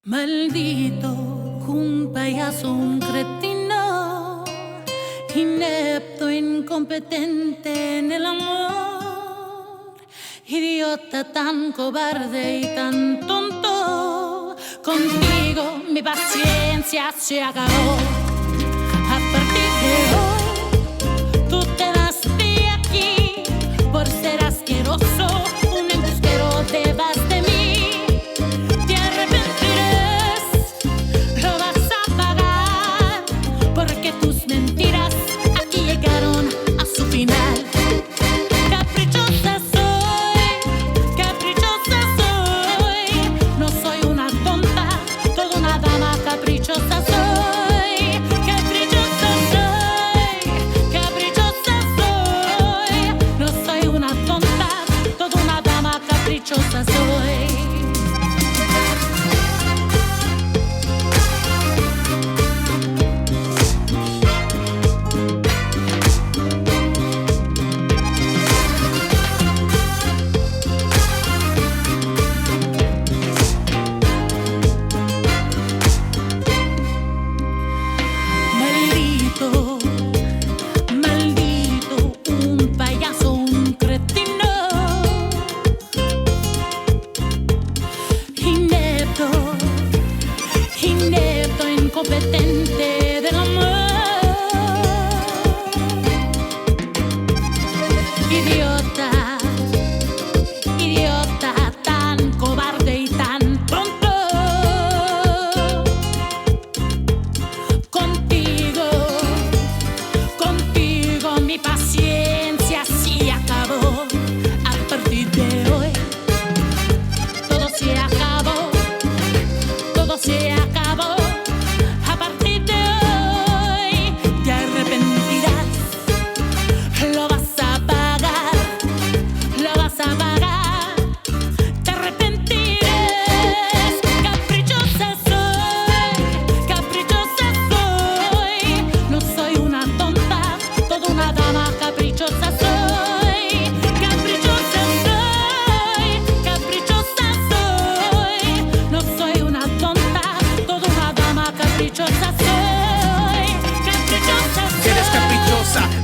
Maldito, un payaso, un cretino, inepto, incompetente en el amor, idiota, tan cobarde y tan tonto. Contigo mi paciencia se acabó. A partir de hoy, tú te vas de aquí por ser asqueroso, un embustero, te vas de mí. Tus mentiras aquí llegaron a su final. Caprichosa soy, no soy una tonta, toda una dama. Caprichosa soy, no soy una tonta, toda una dama. Caprichosa soy. Incompetente del amor, idiota, tan cobarde y tan tonto. Contigo mi paciencia sí acabó. A partir de hoy, todo se acabó, todo se acabó.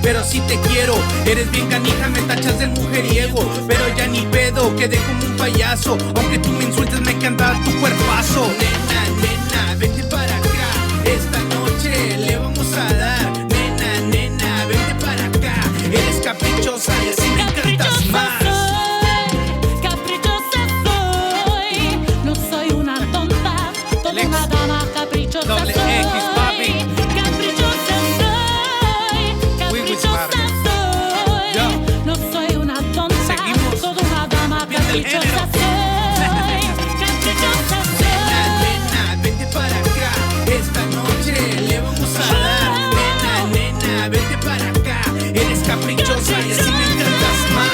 Pero si te quiero, eres bien canija, me tachas del mujeriego. Pero ya ni pedo, quedé como un payaso. Aunque tú me insultes, me encanta tu cuerpazo. Nena, vente para acá. Esta noche le vamos a dar. Nena, vente para acá. Eres caprichosa y así me encantas más. Caprichosa soy, no soy una tonta, toda una dama. Caprichosa Doble soy. X, papi. No soy una tonta, seguimos. toda una dama. Caprichosa soy, caprichosa soy. Nena, vente para acá. Esta noche le vamos a dar. Nena, vente para acá. Eres caprichosa y así me encantas más.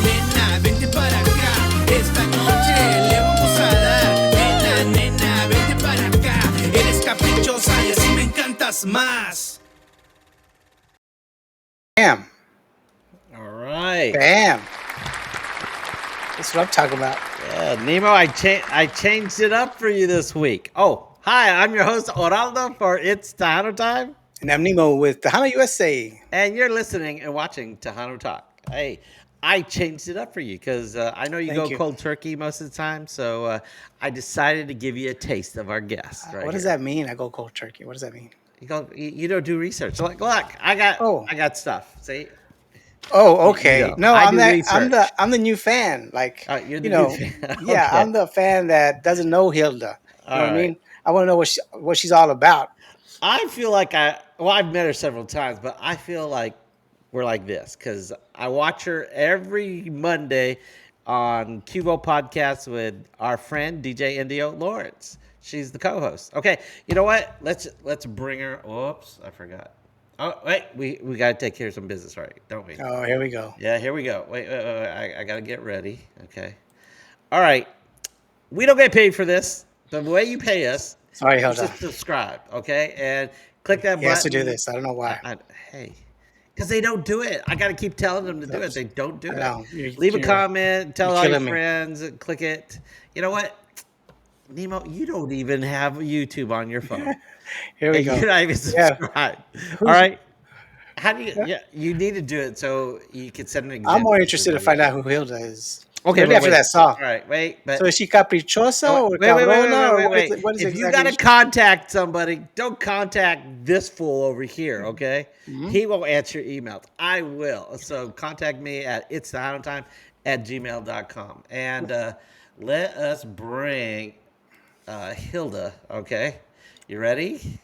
Nena, vente para acá. Esta noche le vamos a dar. Nena, vente para acá. Eres caprichosa y así me encantas más. Bam. All right. Bam. That's what I'm talking about. Yeah, Nemo, I changed it up for you this week. Oh, hi, I'm your host, Oraldo, for It's Tejano Time. And I'm Nemo with Tejano USA. And you're listening and watching Tejano Talk. Hey, I changed it up for you because I know you Thank go cold turkey most of the time, so I decided to give you a taste of our guest. What does that mean? I go cold turkey. What does that mean? You don't do research. So like, look, I got stuff. See? Oh, okay. No, I'm the new fan. Like, you're the new fan. Yeah, Okay. I'm the fan that doesn't know Hilda. You know what I right. mean? I want to know what she's all about. I feel like I've met her several times, but I feel like we're like this because I watch her every Monday on Cubo Podcast with our friend DJ Indio Lawrence. She's the co-host. Okay, you know what? Let's bring her. Oops, I forgot. Oh wait, we got to take care of some business, right? Don't we? Oh, here we go. Yeah, here we go. Wait, I got to get ready. Okay. All right. We don't get paid for this. The way you pay us Sorry, is Hilda. just subscribe, okay? And click that He button. has to do this. I don't know why. Hey, because they don't do it. I got to keep telling them to do it. They don't do I know. it. Leave a comment. Tell all your killing me. friends. Click it. You know what? Nemo, you don't even have YouTube on your phone, Here we and go. you're not even Yeah. subscribed. All Who's? right, how do you? Yeah, you need to do it so you can set an I'm example more for interested to everybody find else. out who Hilda is, Okay, especially but after wait. that song. All right, wait, So but is she caprichosa or wait, cabrona or wait. what is If you exactly? gotta contact somebody, don't contact this fool over here, okay? Mhm. He won't answer emails. I will. So contact me at itsthetime@gmail.com. And let us bring Hilda, okay? You ready?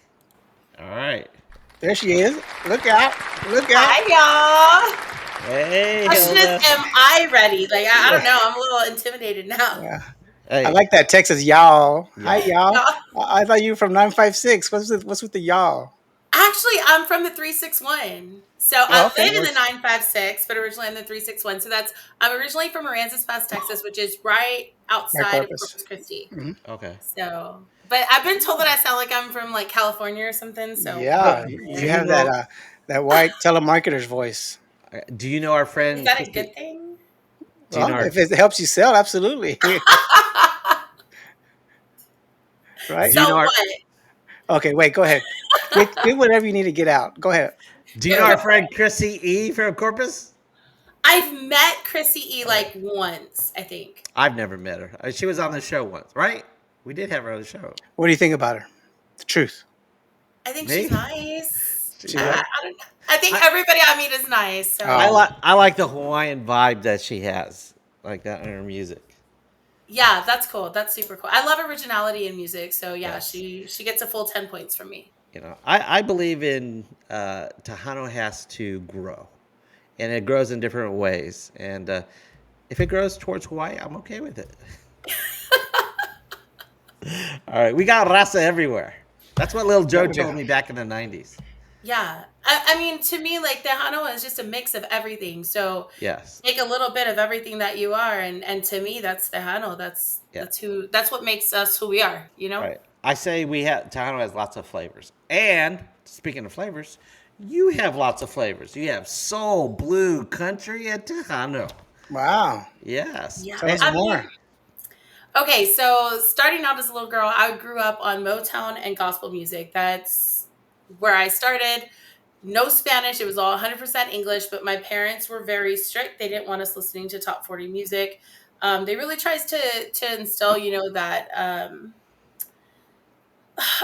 All right. There she is. Look out! Look out! Hi, y'all. Hey, Question is, Hilda. am I ready? Like, I don't know. I'm a little intimidated now. Yeah. I Hey, like that Texas y'all. Hi y'all. y'all. Y'all. I thought you were from 956. What's with the y'all? Actually, I'm from the 361. So Oh, I okay. live in the 956, but originally I'm the 361. I'm originally from Aransas Pass, Texas, which is right My outside of corpus. Corpus Christi. Hmm. Okay. So, but I've been told that I sound like I'm from like California or something. So we'll Yeah, go from Do you there. you have that know? that white telemarketer's voice. Do you know our Is friend that a Christy? good thing? Do you know Well, our? if it helps you sell, absolutely. Right? Do you know So our? what? Okay, wait. Go ahead. Get whatever you need to get out. Go ahead. Do you know our friend Chrissy E from Corpus? I've met Chrissy E All right. like once, I think. I've never met her. She was on the show once, right? We did have her on the show. What do you think about her? The truth. I think she's Me? nice. She what? I don't know. I think I, everybody I meet is nice. I So Oh, like I like the Hawaiian vibe that she has, like that in her music. yeah, that's cool. That's super cool. I love originality in music. So yeah, Yes, she gets a full 10 points from me. I believe in Tejano has to grow, and it grows in different ways. And if it grows towards Hawaii, I'm okay with it. All right, we got raza everywhere. That's what Lil yeah, Joe we do. told me back in the '90s. Yeah. I mean, to me, like Tejano is just a mix of everything. So Yes, take a little bit of everything that you are, and to me, that's Tejano. yeah, That's what makes us who we are. You know. right. I say we have Tejano has lots of flavors. And speaking of flavors, you have lots of flavors. You have soul, blue, country, and Tejano. Wow. Yes. Yeah. Tell And us I more. mean, okay. So starting out as a little girl, I grew up on Motown and gospel music. That's where I started. No Spanish. It was all 100% English, but my parents were very strict. They didn't want us listening to top 40 music. They really tries to instill, that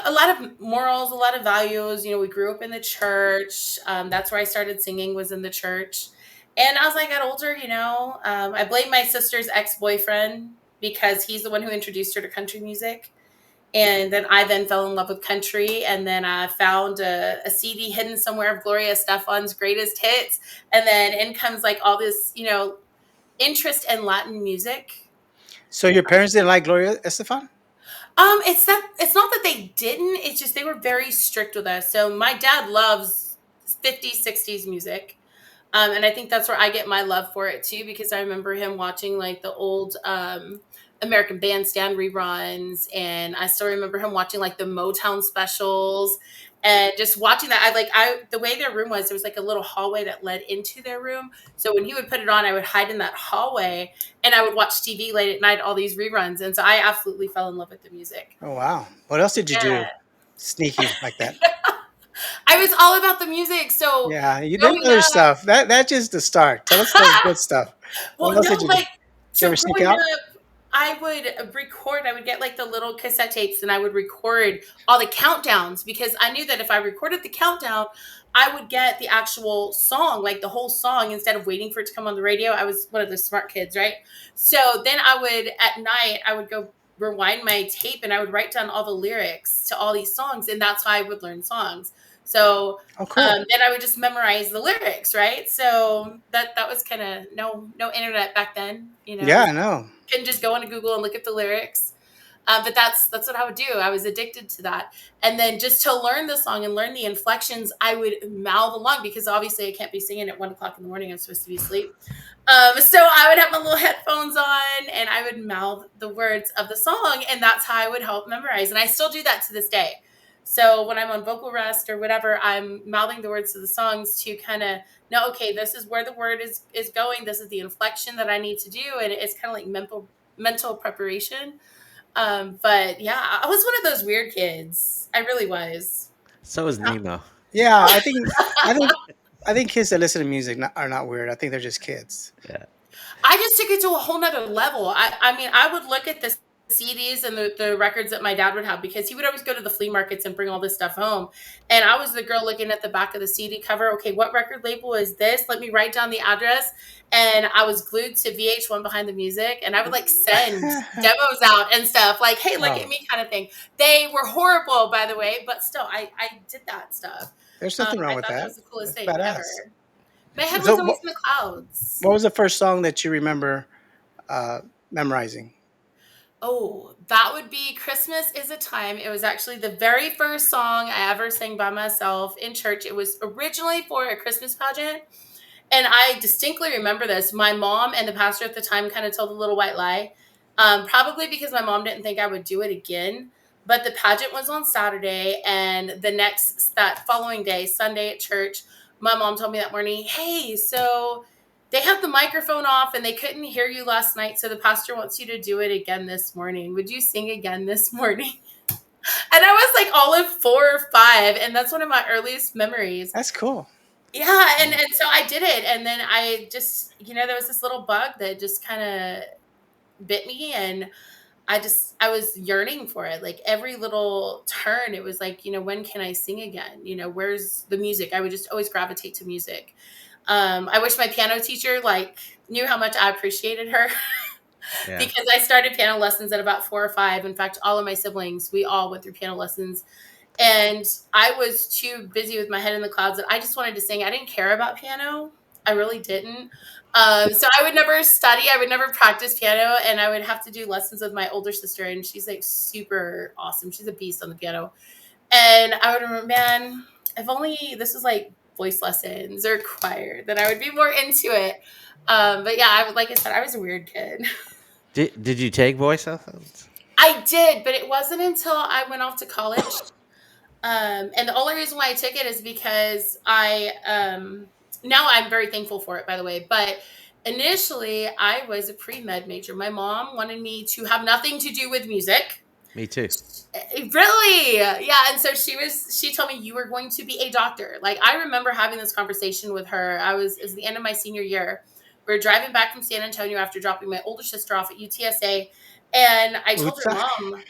a lot of morals, a lot of values. We grew up in the church. That's where I started singing, was in the church. And as I got older, I blame my sister's ex-boyfriend because he's the one who introduced her to country music. And then I then fell in love with country, and then I found a CD hidden somewhere of Gloria Estefan's greatest hits, and then in comes like all this, interest in Latin music. So your parents didn't like Gloria Estefan? It's not that they didn't, it's just they were very strict with us. So my dad loves 50s, 60s music. And I think that's where I get my love for it too, because I remember him watching like the old American Bandstand reruns, and I still remember him watching like the Motown specials, and just watching that. The way their room was, there was like a little hallway that led into their room. So when he would put it on, I would hide in that hallway, and I would watch TV late at night, all these reruns, and so I absolutely fell in love with the music. Oh wow. What else did you do? Yeah. Sneaky like that. I was all about the music. So Yeah, you did growing other up, stuff. That's just the start. Tell us the good stuff. What well, else no, did you do? Did like, you so ever sneak growing out? up, I would record, I would get like the little cassette tapes, and I would record all the countdowns, because I knew that if I recorded the countdown, I would get the actual song, like the whole song, instead of waiting for it to come on the radio. I was one of the smart kids, right? So then at night, I would go rewind my tape, and I would write down all the lyrics to all these songs. And that's how I would learn songs. So Oh, cool. then I would just memorize the lyrics, right? So that was kind of no internet back then, Yeah, I know. couldn't just go into Google and look at the lyrics. But that's what I would do. I was addicted to that. And then just to learn the song and learn the inflections, I would mouth along, because obviously I can't be singing at 1 o'clock in the morning. I'm supposed to be asleep. So I would have my little headphones on, and I would mouth the words of the song, and that's how I would help memorize. And I still do that to this day. So when I'm on vocal rest or whatever, I'm mouthing the words to the songs to kind of know, okay, this is where the word is going. This is the inflection that I need to do, and it's kind of like mental preparation. But yeah, I was one of those weird kids. I really was. So is Nemo. Yeah, I think I think kids that listen to music are not weird. I think they're just kids. Yeah. I just took it to a whole nother level. I mean, I would look at the CDs and the records that my dad would have because he would always go to the flea markets and bring all this stuff home. And I was the girl looking at the back of the CD cover. Okay, what record label is this? Let me write down the address. And I was glued to VH1 Behind the Music. And I would like send demos out and stuff like, hey, look at me kind of thing. They were horrible, by the way, but still, I did that stuff. There's nothing wrong I with thought that that. was the coolest That's thing badass. ever. My head was So, always in the clouds. what was the first song that you remember memorizing? Oh, that would be Christmas is a Time. It was actually the very first song I ever sang by myself in church. It was originally for a Christmas pageant. And I distinctly remember this. My mom and the pastor at the time kind of told a little white lie, probably because my mom didn't think I would do it again. But the pageant was on Saturday, and that following day, Sunday at church, my mom told me that morning, hey, so they have the microphone off and they couldn't hear you last night. So the pastor wants you to do it again this morning. Would you sing again this morning? And I was like all of 4 or 5. And that's one of my earliest memories. That's cool. Yeah. And so I did it. And then I just, there was this little bug that just kind of bit me. And I was yearning for it. Like every little turn, it was like, when can I sing again? Where's the music? I would just always gravitate to music. I wish my piano teacher knew how much I appreciated her because I started piano lessons at about 4 or 5. In fact, all of my siblings, we all went through piano lessons, and I was too busy with my head in the clouds that I just wanted to sing. I didn't care about piano. I really didn't. So I would never study. I would never practice piano, and I would have to do lessons with my older sister, and she's like super awesome. She's a beast on the piano. And I would remember, man, if only this was like voice lessons or choir, then I would be more into it. But yeah, like I said, I was a weird kid. Did you take voice lessons? I did, but it wasn't until I went off to college. And the only reason why I took it is because now I'm very thankful for it, by the way. But initially, I was a pre-med major. My mom wanted me to have nothing to do with music. Me too. Really? Yeah. And so she told me you were going to be a doctor. Like I remember having this conversation with her. It was the end of my senior year. We were driving back from San Antonio after dropping my older sister off at UTSA. And I told her, Mom,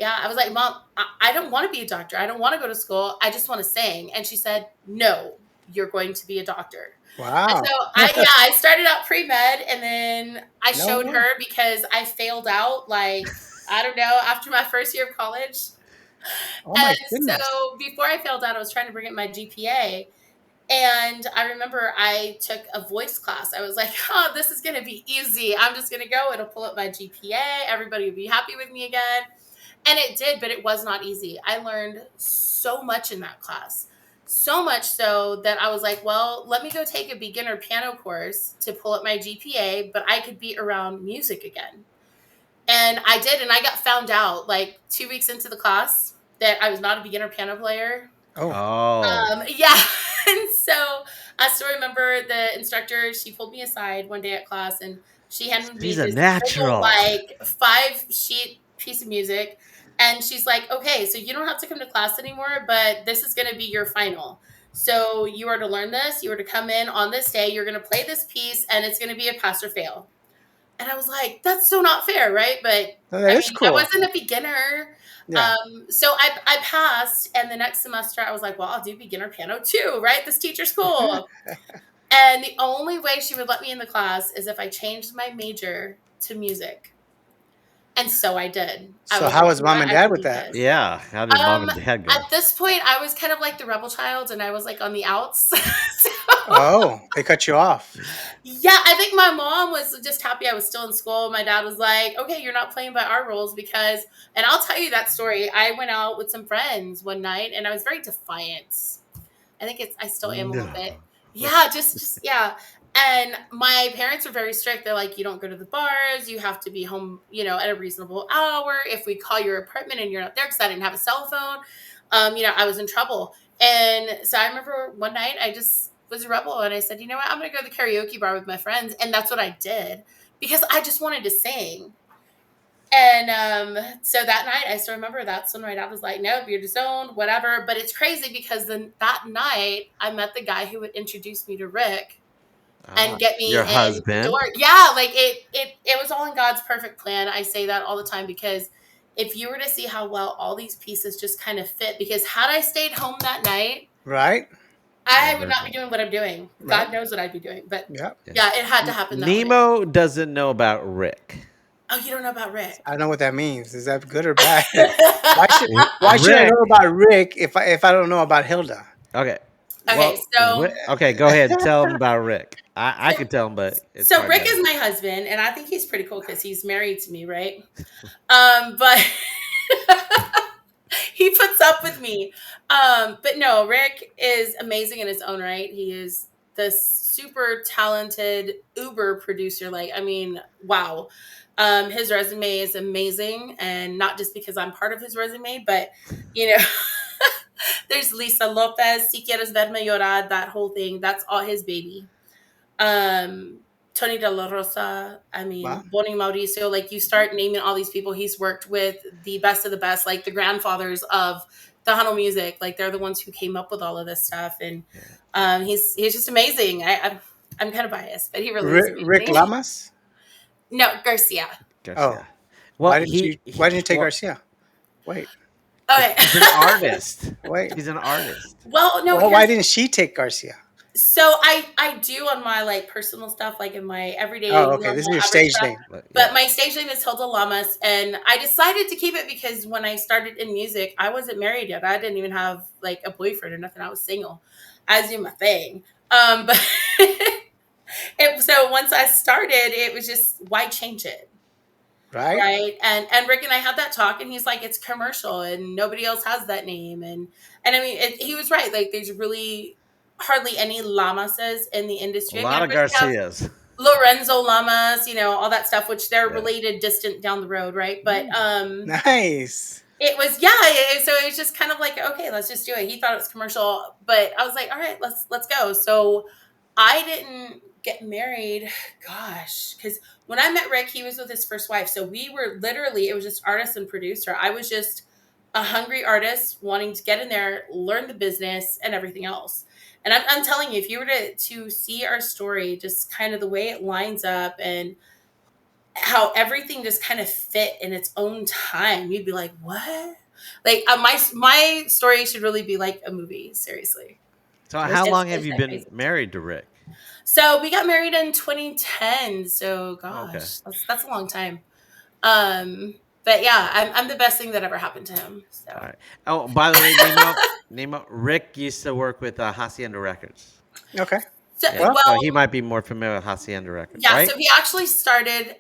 I was like, Mom, I don't want to be a doctor. I don't want to go to school. I just want to sing. And she said, no, you're going to be a doctor. Wow. And so I started out pre-med, and then I showed her because I failed out I don't know, after my first year of college. Oh my goodness. So before I failed out, I was trying to bring up my GPA. And I remember I took a voice class. I was like, oh, this is going to be easy. I'm just going to go. It'll pull up my GPA. Everybody will be happy with me again. And it did, but it was not easy. I learned so much in that class. So much so that I was like, well, let me go take a beginner piano course to pull up my GPA, but I could be around music again. And I did, and I got found out 2 weeks into the class that I was not a beginner piano player. Oh. Yeah. And so I still remember the instructor, she pulled me aside one day at class, and she handed me this natural. little, 5-sheet piece of music. And she's like, okay, so you don't have to come to class anymore, but this is going to be your final. So you are to learn this. You are to come in on this day. You're going to play this piece, and it's going to be a pass or fail. And I was like, that's so not fair, right? But cool. I wasn't a beginner. Yeah. So I passed, and the next semester I was like, well, I'll do beginner piano too, right? This teacher's cool. And the only way she would let me in the class is if I changed my major to music. And so I did. So how was mom and dad with that? Yeah. How did mom and dad go? At this point, I was kind of like the rebel child, and I was on the outs. Oh, they cut you off. Yeah, I think my mom was just happy I was still in school. My dad was like, okay, you're not playing by our rules and I'll tell you that story. I went out with some friends one night, and I was very defiant. I think I still am a little bit. Yeah, just yeah. And my parents were very strict. They're like, you don't go to the bars. You have to be home, at a reasonable hour. If we call your apartment and you're not there, because I didn't have a cell phone, I was in trouble. And so I remember one night I just was a rebel, and I said, you know what, I'm going to go to the karaoke bar with my friends. And that's what I did because I just wanted to sing. And so that night, I still remember that's when my dad was like, "Nope, you're disowned, whatever." But it's crazy because then that night, I met the guy who would introduce me to Rick and get me Your in the husband. door. Yeah, like it was all in God's perfect plan. I say that all the time because if you were to see how well all these pieces just kind of fit, because had I stayed home that night, Right? I would not be doing what I'm doing. Right. God knows what I'd be doing. But Yeah. yeah, it had to happen that way. Nemo doesn't know about Rick. Oh, you don't know about Rick? I don't know what that means. Is that good or bad? Why should I Rick. know about Rick if I don't know about Hilda? Okay. Okay, Well, so okay, go ahead and tell him about Rick. I so could tell him, but it's so hard Rick to is my husband, and I think he's pretty cool because he's married to me, right? But he puts up with me. But no, Rick is amazing in his own right. He is the super talented Uber producer. Like, I mean, wow. His resume is amazing, and not just because I'm part of his resume, but you know, there's Lisa Lopez, Si Quieres Verme Llorar, that whole thing. That's all his baby. Um, Tony De La Rosa, I Wow. mean, Bonnie Mauricio, like you start naming all these people he's worked with, the best of the best, like the grandfathers of Tejano music, like they're the ones who came up with all of this stuff. And he's just amazing. I'm kind of biased, but he really is Rick amazing. Lamas? No, Garcia. Oh, Garcia. Well, why didn't you take well, Garcia? Wait, Okay. he's an artist. wait. He's an artist. Well, no, Why didn't she take Garcia? so I do on my like personal stuff, like in my everyday Oh, okay. This is normal your average stage stuff. name. But my stage name is Hilda Lamas, and I decided to keep it because when I started in music, I wasn't married yet. I didn't even have like a boyfriend or nothing. I was single. I was doing my thing. But so once I started, it was just why change it, Right? right? And Rick and I had that talk, and he's like, it's commercial, and nobody else has that name, and I mean, he was right. Like, there's really hardly any Lamases in the A industry. I mean, lot of of course, we have Garcias. Lorenzo Lamas, all that stuff, which they're Yeah. related distant down the road, right? But Nice. it was so it was just kind of like, okay, let's just do it. He thought it was commercial, but I was like, all right, let's go. So I didn't get married, gosh, because when I met Rick, he was with his first wife. So we were literally, it was just artist and producer. I was just a hungry artist wanting to get in there, learn the business and everything else. And I'm telling you, if you were to see our story, just kind of the way it lines up and how everything just kind of fit in its own time, you'd be like, what? Like my story should really be like a movie, seriously. So how long have It's you that been crazy. married to Rick? So we got married in 2010. So Okay. gosh, that's a long time. But yeah, I'm the best thing that ever happened to him. So All right. Oh, by the way, Nemo, Rick used to work with Hacienda Records. Okay. so Yeah, well, so he might be more familiar with Hacienda Records, yeah, right? so he actually started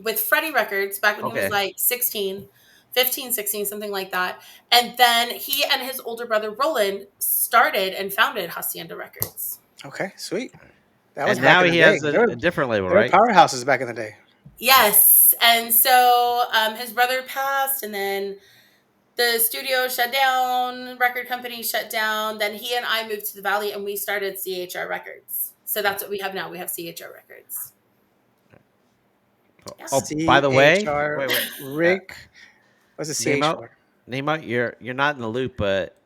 with Freddie Records back when he was like 16, 15, 16, something like that. And then he and his older brother Roland started and founded Hacienda Records. Okay. Sweet. That was And back now in the he day. has a different label, They were right? powerhouses back in the day. Yes. And so his brother passed, and then the studio shut down, record company shut down. Then he and I moved to the Valley, and we started CHR Records. So that's what we have now. We have CHR Records. Yeah. Oh, by the way, CHR, wait. Rick. What's the CHR? Nemo, you're not in the loop, but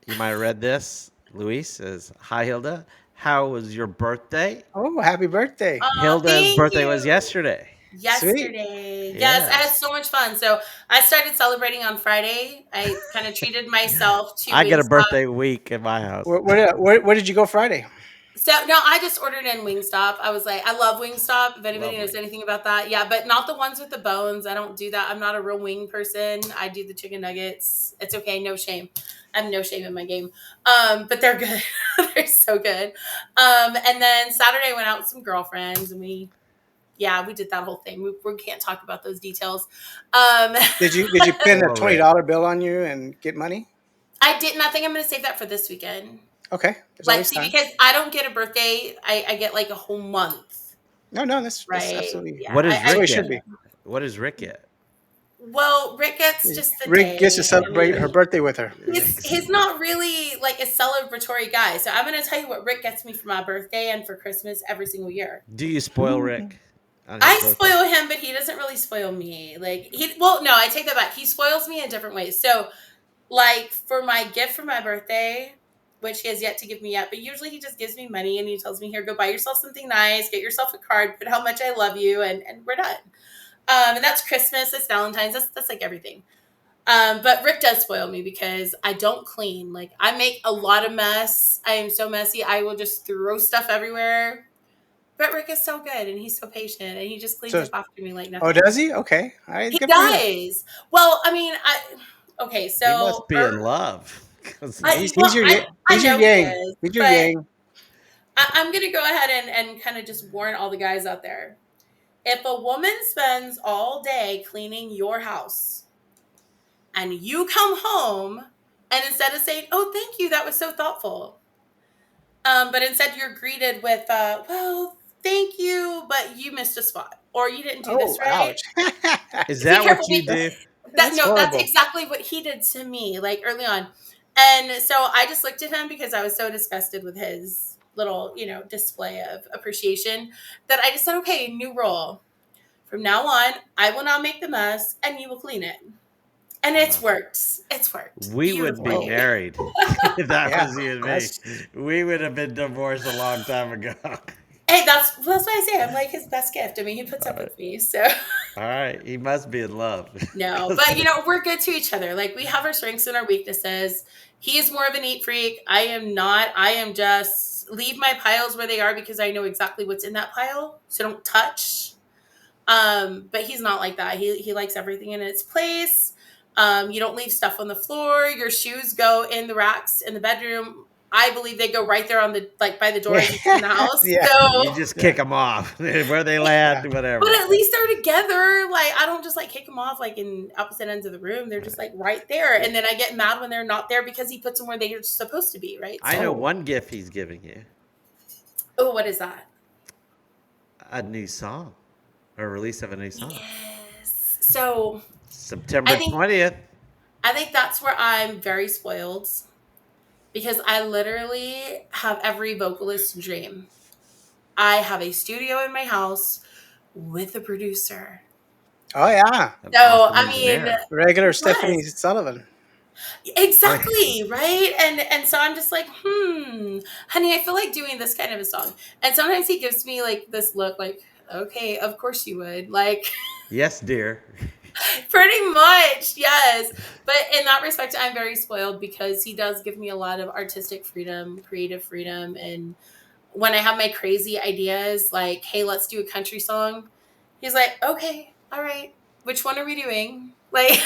you might have read this. Luis says, "Hi Hilda, how was your birthday?" Oh, happy birthday. Hilda's Thank birthday you. was yesterday. Yesterday. Sweet. Yes, I Yeah. had so much fun. So I started celebrating on Friday. I kind of treated myself to I get a Wingstop. birthday week in my house. Where did you go Friday? So no, I just ordered in Wingstop. I was like, I love Wingstop. If anybody knows anything about that, yeah, but not the ones with the bones. I don't do that. I'm not a real wing person. I do the chicken nuggets. It's okay, no shame. I have no shame in my game. But they're good. They're so good. And then Saturday I went out with some girlfriends, and we did that whole thing. We can't talk about those details. Did you pin a Well, $20 bill on you and get money? I didn't. I think I'm going to save that for this weekend. Okay. There's Like, always see, time. because I don't get a birthday. I get like a whole month. No, that's Right. absolutely. Yeah. What is That's the way Rick it should get? be. What does Rick get? Well, Rick gets just the Rick day. gets to celebrate her birthday with her. He's not really like a celebratory guy. So I'm going to tell you what Rick gets me for my birthday and for Christmas every single year. Do you spoil Rick? on his I birthday? spoil him, but he doesn't really spoil me. Well, no, I take that back. He spoils me in different ways. So, like for my gift for my birthday, which he has yet to give me yet, but usually he just gives me money and he tells me, "Here, go buy yourself something nice, get yourself a card, put how much I love you, and we're done." And that's Christmas, that's Valentine's, that's like everything. But Rick does spoil me because I don't clean. Like I make a lot of mess. I am so messy. I will just throw stuff everywhere. But Rick is so good and he's so patient and he just cleans So, up after me like oh, nothing. does he? Okay, all right, He good for him. does. Well, I mean, okay, He must so be in love. 'Cause He's your I he's your know he yang. is, He's your but yang. I'm gonna go ahead and kind of just warn all the guys out there. If a woman spends all day cleaning your house and you come home and instead of saying, "Oh, thank you, that was so thoughtful," but instead you're greeted with, "Well, thank you, but you missed a spot or you didn't do Oh, this right." ouch. is Be that careful. what you do? That That's no, that's horrible. exactly what he did to me, like early on. And so I just looked at him because I was so disgusted with his little, display of appreciation that I just said, "Okay, new rule. From now on, I will not make the mess and you will clean it." And it's worked. It's worked We would be Whoa. beautifully. married if that Yeah, was you and me. that's We would have been divorced a long time ago. Hey, that's what I say. I'm like his best gift. I mean, he puts All up right. with me, so All right. He must be in love. no. 'Cause- But we're good to each other. Like we have our strengths and our weaknesses. He is more of a neat freak. I am not. I am just leave my piles where they are because I know exactly what's in that pile. So don't touch. But he's not like that. He likes everything in its place. You don't leave stuff on the floor. Your shoes go in the racks in the bedroom. I believe they go right there on the by the door as you come in the house. yeah, So You just yeah, kick them off where they yeah. land, whatever. but at least they're together. Like I don't just like kick them off like in opposite ends of the room. They're just like right there. And then I get mad when they're not there because he puts them where they're supposed to be, right? I know So one gift he's giving you: oh, what is that? a new song, or release of a new song. Yes. So September I think 20th. I think that's where I'm very spoiled because I literally have every vocalist's dream. I have a studio in my house with a producer. Oh yeah, An So awesome I mean, engineer. regular Stephanie yes. Sullivan. Exactly, right? And so I'm just like, honey, I feel like doing this kind of a song. And sometimes he gives me like this look like, okay, of course you would. Like Yes, dear. pretty much, yes. But in that respect, I'm very spoiled because he does give me a lot of artistic freedom, creative freedom. And when I have my crazy ideas, like, hey, let's do a country song, he's like, okay, all right. Which one are we doing? Like,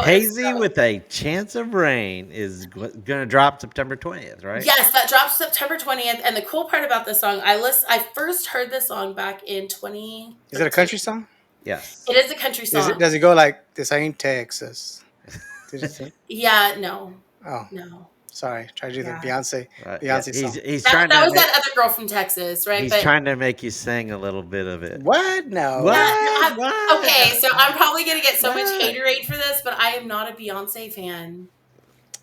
Hazy so with a Chance of Rain is going to drop September 20th, right? yes, that drops September 20th. And the cool part about this song, I first heard this song back in 2013. Is it a country song? Yes. It is a country Is it? song. Does it go like this? Ain't Texas. Did it say? Yeah, no, Oh, no. sorry. Try to do the Yeah. Beyonce Yeah, Beyonce song. he's That, trying that to was make, that other girl from Texas, right? he's But trying to make you sing a little bit of it. What? No. What? yeah, What? okay, so I'm probably gonna get so much What? haterade for this, but I am not a Beyonce fan.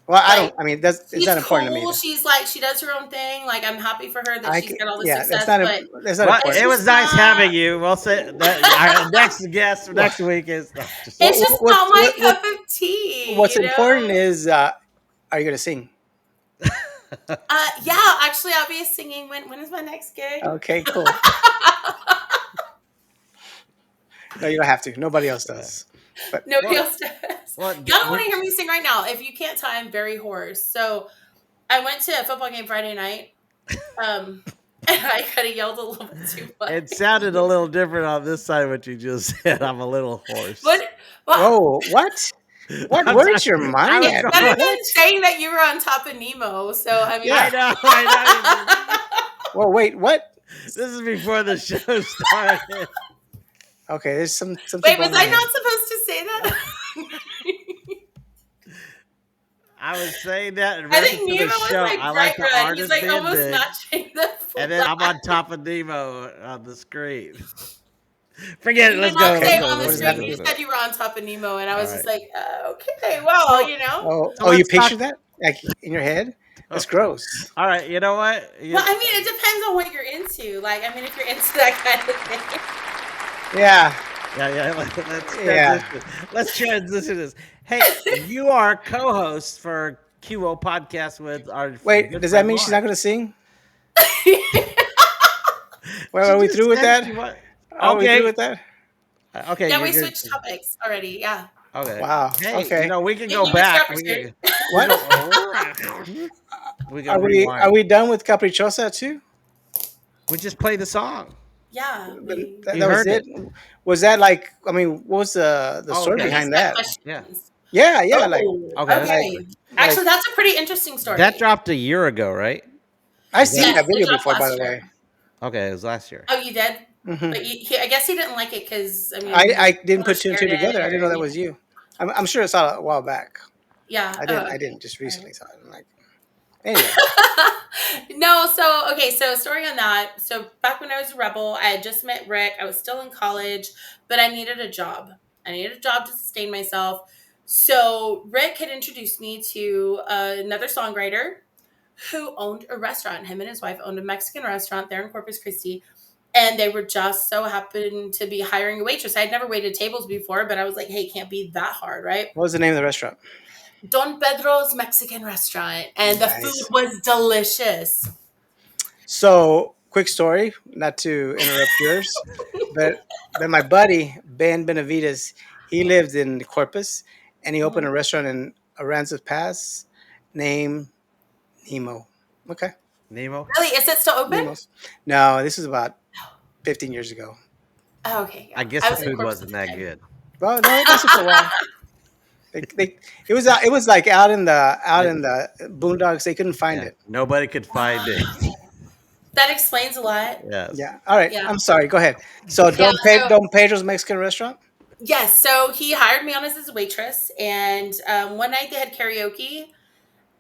Well, I Like don't. I mean, that's it's she's not important to me. cool. She's like she does her own thing. Like I'm happy for her that I she's can, got all this yeah, that's success, not. but That's not Well, it's important. it was just nice not. having you. We'll say that our next guest next week is. No, just, It's just What, not my what, cup of tea. what's important is, are you gonna sing? Yeah, actually, I'll be singing. When is my next gig? Okay, cool. No, you don't have to. Nobody else does. But Nobody What? else does. What? Y'all don't want to hear me sing right now. If you can't tell, I'm very hoarse. So I went to a football game Friday night, and I kind of yelled a little bit too much. It sounded a little different on this side of what you just said. I'm a little hoarse. What? whoa, what? What? I'm Where's sorry. your I mind was at? going- Better than What? saying that you were on top of Nemo. So I mean, I know. I know. Well, wait, what? This is before the show started. Okay, there's something wait, going was on I here. not supposed to say that? I was saying that in I reference think to Nemo the was show. like I bright like the red. artist He's like being almost big, matching the and then I'm flag. on top of Nemo on the screen. Forget it. You Let's did not go. Okay, say Let's go. on the what Let's does go. that screen. mean? You said you were on top of Nemo, and I was All just right. like, okay, well, So, Oh, so you let's talk. pictured that like in your head? That's gross. All right. You know what? Well, I mean, it depends on what you're into. Like, I mean, if you're into that kind of thing. Yeah, Yeah. Let's yeah. transition. Let's transition this. Hey, you are co-host for QO podcast with our Wait, good does that friend mean she's not Mark. going to sing? Well, She are we through just with said that? she was Are we through okay. with that? Okay, Yeah, you're we good. switched topics already. Yeah. Okay. Wow. Hey, Okay. we can You, go you missed your back. opportunity. We What? go. We can Are rewind. we done with Caprichosa too? We just play the song. Yeah, we. That, You that was heard it. it. Was that like? I mean, what was the Oh, story No, okay. he's behind got that? Yeah. questions. Yeah, yeah. Oh, Okay, that's Like, okay. perfect. like Actually, that's a pretty interesting That story. dropped a year ago, right? I've Is that seen Yes, that it video dropped before, by last the year. way. okay? It was last year. Oh, you did? Hmm. But I guess he didn't like it because, I mean, his I didn't owner put two and two shared it, together. I didn't know or that was you. I'm sure I saw it a while back. yeah. I Oh, didn't. I okay. didn't just All right. recently saw it. I'm like, anyway. No, so okay, so story on that. So back when I was a rebel, I had just met Rick. I was still in college, but I needed a job. I needed a job to sustain myself. So Rick had introduced me to another songwriter who owned a restaurant. Him and his wife owned a Mexican restaurant there in Corpus Christi. And they were just so happened to be hiring a waitress. I had never waited tables before, but I was like, hey, it can't be that hard, right? What was the name of the restaurant? Don Pedro's Mexican restaurant. And the food Nice. was delicious. So, quick story, not to interrupt yours, but my buddy Ben Benavides, he lived in Corpus, and he opened Mhm. a restaurant in Aransas Pass, named Nemo. Okay, Nemo. Really? Is it still open? Nemo's. No, this is about 15 years ago. Oh, okay. I Yeah. guess I the was in food Corpus wasn't at the that time. good. Well, no, it lasted for a while. It was like out Like, in the boondocks. They couldn't find yeah, it. nobody could find it. Wow. That explains a lot. Yes. Yeah. All right. Yeah. I'm sorry. Go ahead. So, Yeah. So, Don Pedro's Mexican restaurant. yes. So he hired me on as his waitress. And one night they had karaoke.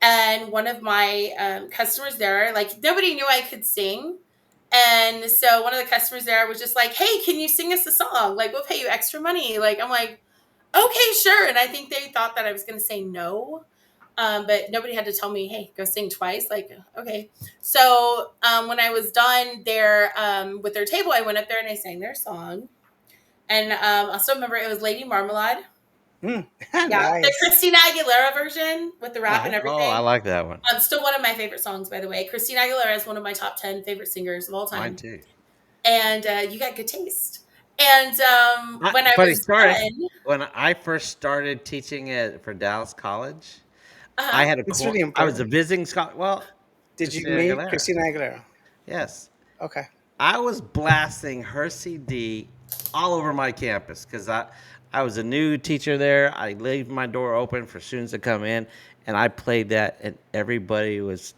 And one of my customers there, like, nobody knew I could sing. And so one of the customers there was just like, hey, can you sing us a song? Like, we'll pay you extra money. Like, I'm like, okay, sure. And I think they thought that I was going to say no. But nobody had to tell me, hey, go sing twice. Like, okay. So when I was done there with their table, I went up there and I sang their song. And I still remember it was Lady Marmalade. Mm, Yeah, the nice. Christina Aguilera version with the rap and Oh, I everything. like that one. Still one of my favorite songs, by the way. Christina Aguilera is one of my top 10 favorite singers of all Mine time. too. And you got good taste. And when I Funny was story. done, When I first started teaching for Dallas College, I uh-huh. had a It's really I was a important. visiting scholar. Well, Did you Christina meet Aguilera. Christina Aguilera? Yes. Okay. I was blasting her CD all over my campus because I was a new teacher there. I leave my door open for students to come in, and I played that, and everybody was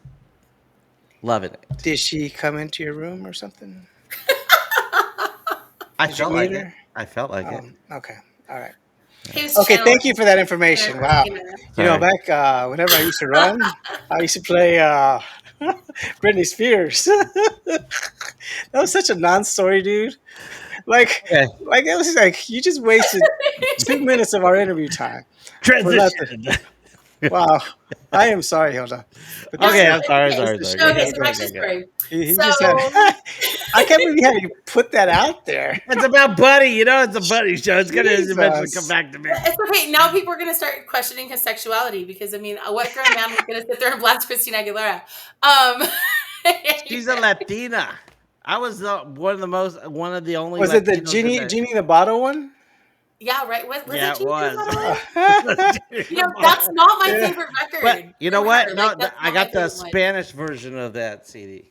loving it. Did she come into your room or something? I Did you felt meet like it. her? I felt like it. Okay. All right. He was Okay. channeling Thank you for that inner information. Wow. Christina. You know, Sorry. back whenever I used to run, I used to play Britney Spears. That was such a non-story, dude. Like, Okay. it was like you just wasted 2 minutes of our interview time for nothing. Transition. Wow. I am sorry, Hilda. But No, this Okay, is no, I'm it's sorry, okay. sorry, this sorry. is No, Go, okay, go, so good. go, back to go, the go. story. He So just had. I can't believe how you put that out there. It's about Buddy. You know, it's a Buddy show. It's going to eventually come Jesus. back to me. it's okay. Now people are going to start questioning his sexuality because, I mean, what grown man was going to sit there and blast Christina Aguilera? She's a Latina. I was one of the only Was it the Latinos in there. Genie the bottle one? Yeah, right. Was Yeah, it it Genie in the was. Bottle? You know, Yeah. that's not my Yeah. favorite But record you know from what? her. No, Like, that's I not my got the favorite one. Spanish version of that CD.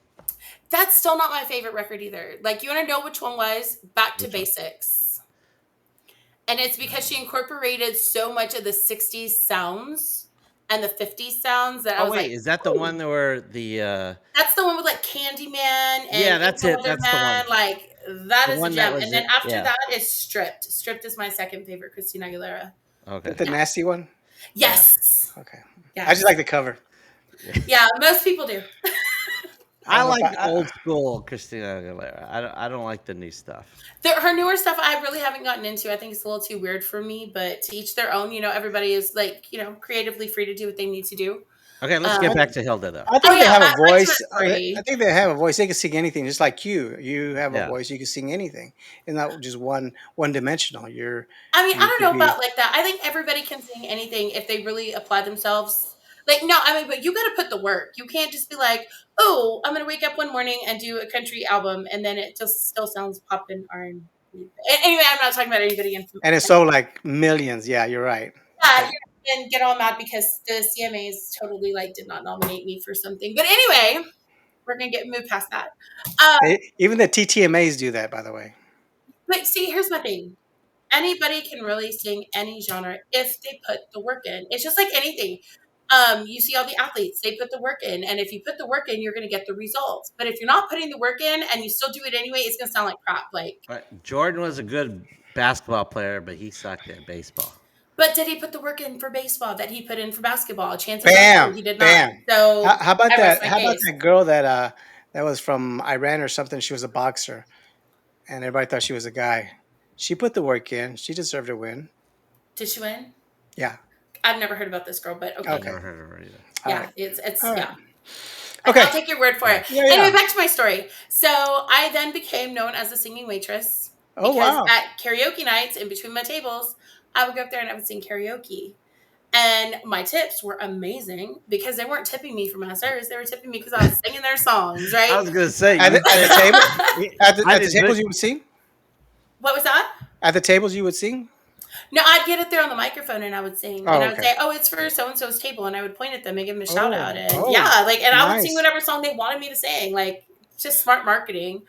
That's still not my favorite record either. Like, you want to know which one was? Back to Which one? Basics. And it's because she incorporated so much of the 60s sounds and the 50s sounds that I Oh was wait, like, is that the ooh. one that were the? That's the one with like Candyman and Yeah, Ain't that's No it. Other That's the one. Man. Like, that The is a one that gem. was And then it. after Yeah. that is Stripped. Stripped is my second favorite Christina Aguilera. Okay. The Yeah. nasty one? Yes. Okay. I Yes. just like the cover. Yeah, most people do. I don't know like if old school Christina Aguilera. I don't like the new stuff. Her newer stuff I really haven't gotten into. I think it's a little too weird for me, but to each their own. You know, everybody is like, you know, creatively free to do what they need to do. Okay, let's Um, get back to Hilda though. I oh think they yeah, have a back to my voice. I story. think they have a voice. They can sing anything, just like you. You have a Yeah. voice. You can sing anything. It's not just one dimensional. I mean, I You don't could know be. about like that. I think everybody can sing anything if they really apply themselves. Like, no, I mean, but you got to put the work. You can't just be like, oh, I'm going to wake up one morning and do a country album, and then it just still sounds pop and R&B. Anyway, I'm not talking about anybody in. And it's so like millions. Yeah, you're right. Yeah, But and get all mad because the CMAs totally like did not nominate me for something. But anyway, we're gonna get move past that. Um, even the TTMAs do that, by the way. but see, here's my thing. Anybody can really sing any genre if they put the work in. It's just like anything. You see all the athletes, they put the work in, and if you put the work in, you're gonna get the results. But if you're not putting the work in and you still do it anyway, it's gonna sound like crap. Like, Right. Jordan was a good basketball player, but he sucked at baseball. but did he put the work in for baseball that he put in for basketball? Chances are no, Bam, he did not. bam. So How about I rest that? my How about case. that girl that was from Iran or something? She was a boxer, and everybody thought she was a guy. She put the work in. She deserved to win. Did she win? Yeah. I've never heard about this girl, but I've okay. Okay. never heard of her either. All Yeah, right. it's All right. yeah. Okay. I'll take your word for Yeah. it. Yeah. Anyway, Yeah. back to my story. So I then became known as a singing waitress Oh because wow. at karaoke nights in between my tables, I would go up there and I would sing karaoke. And my tips were amazing because they weren't tipping me for my service. They were tipping me because I was singing their songs, I right? was gonna say At you at the said table, I at the didn't think tables you would sing. What was that? At the tables you would sing. No, I'd get up there on the microphone and I would sing and Oh I would say, okay. "Oh, it's for so and so's table," and I would point at them and give them a shout out, Oh and oh, yeah, like, and I would sing nice. whatever song they wanted me to sing, like just smart marketing.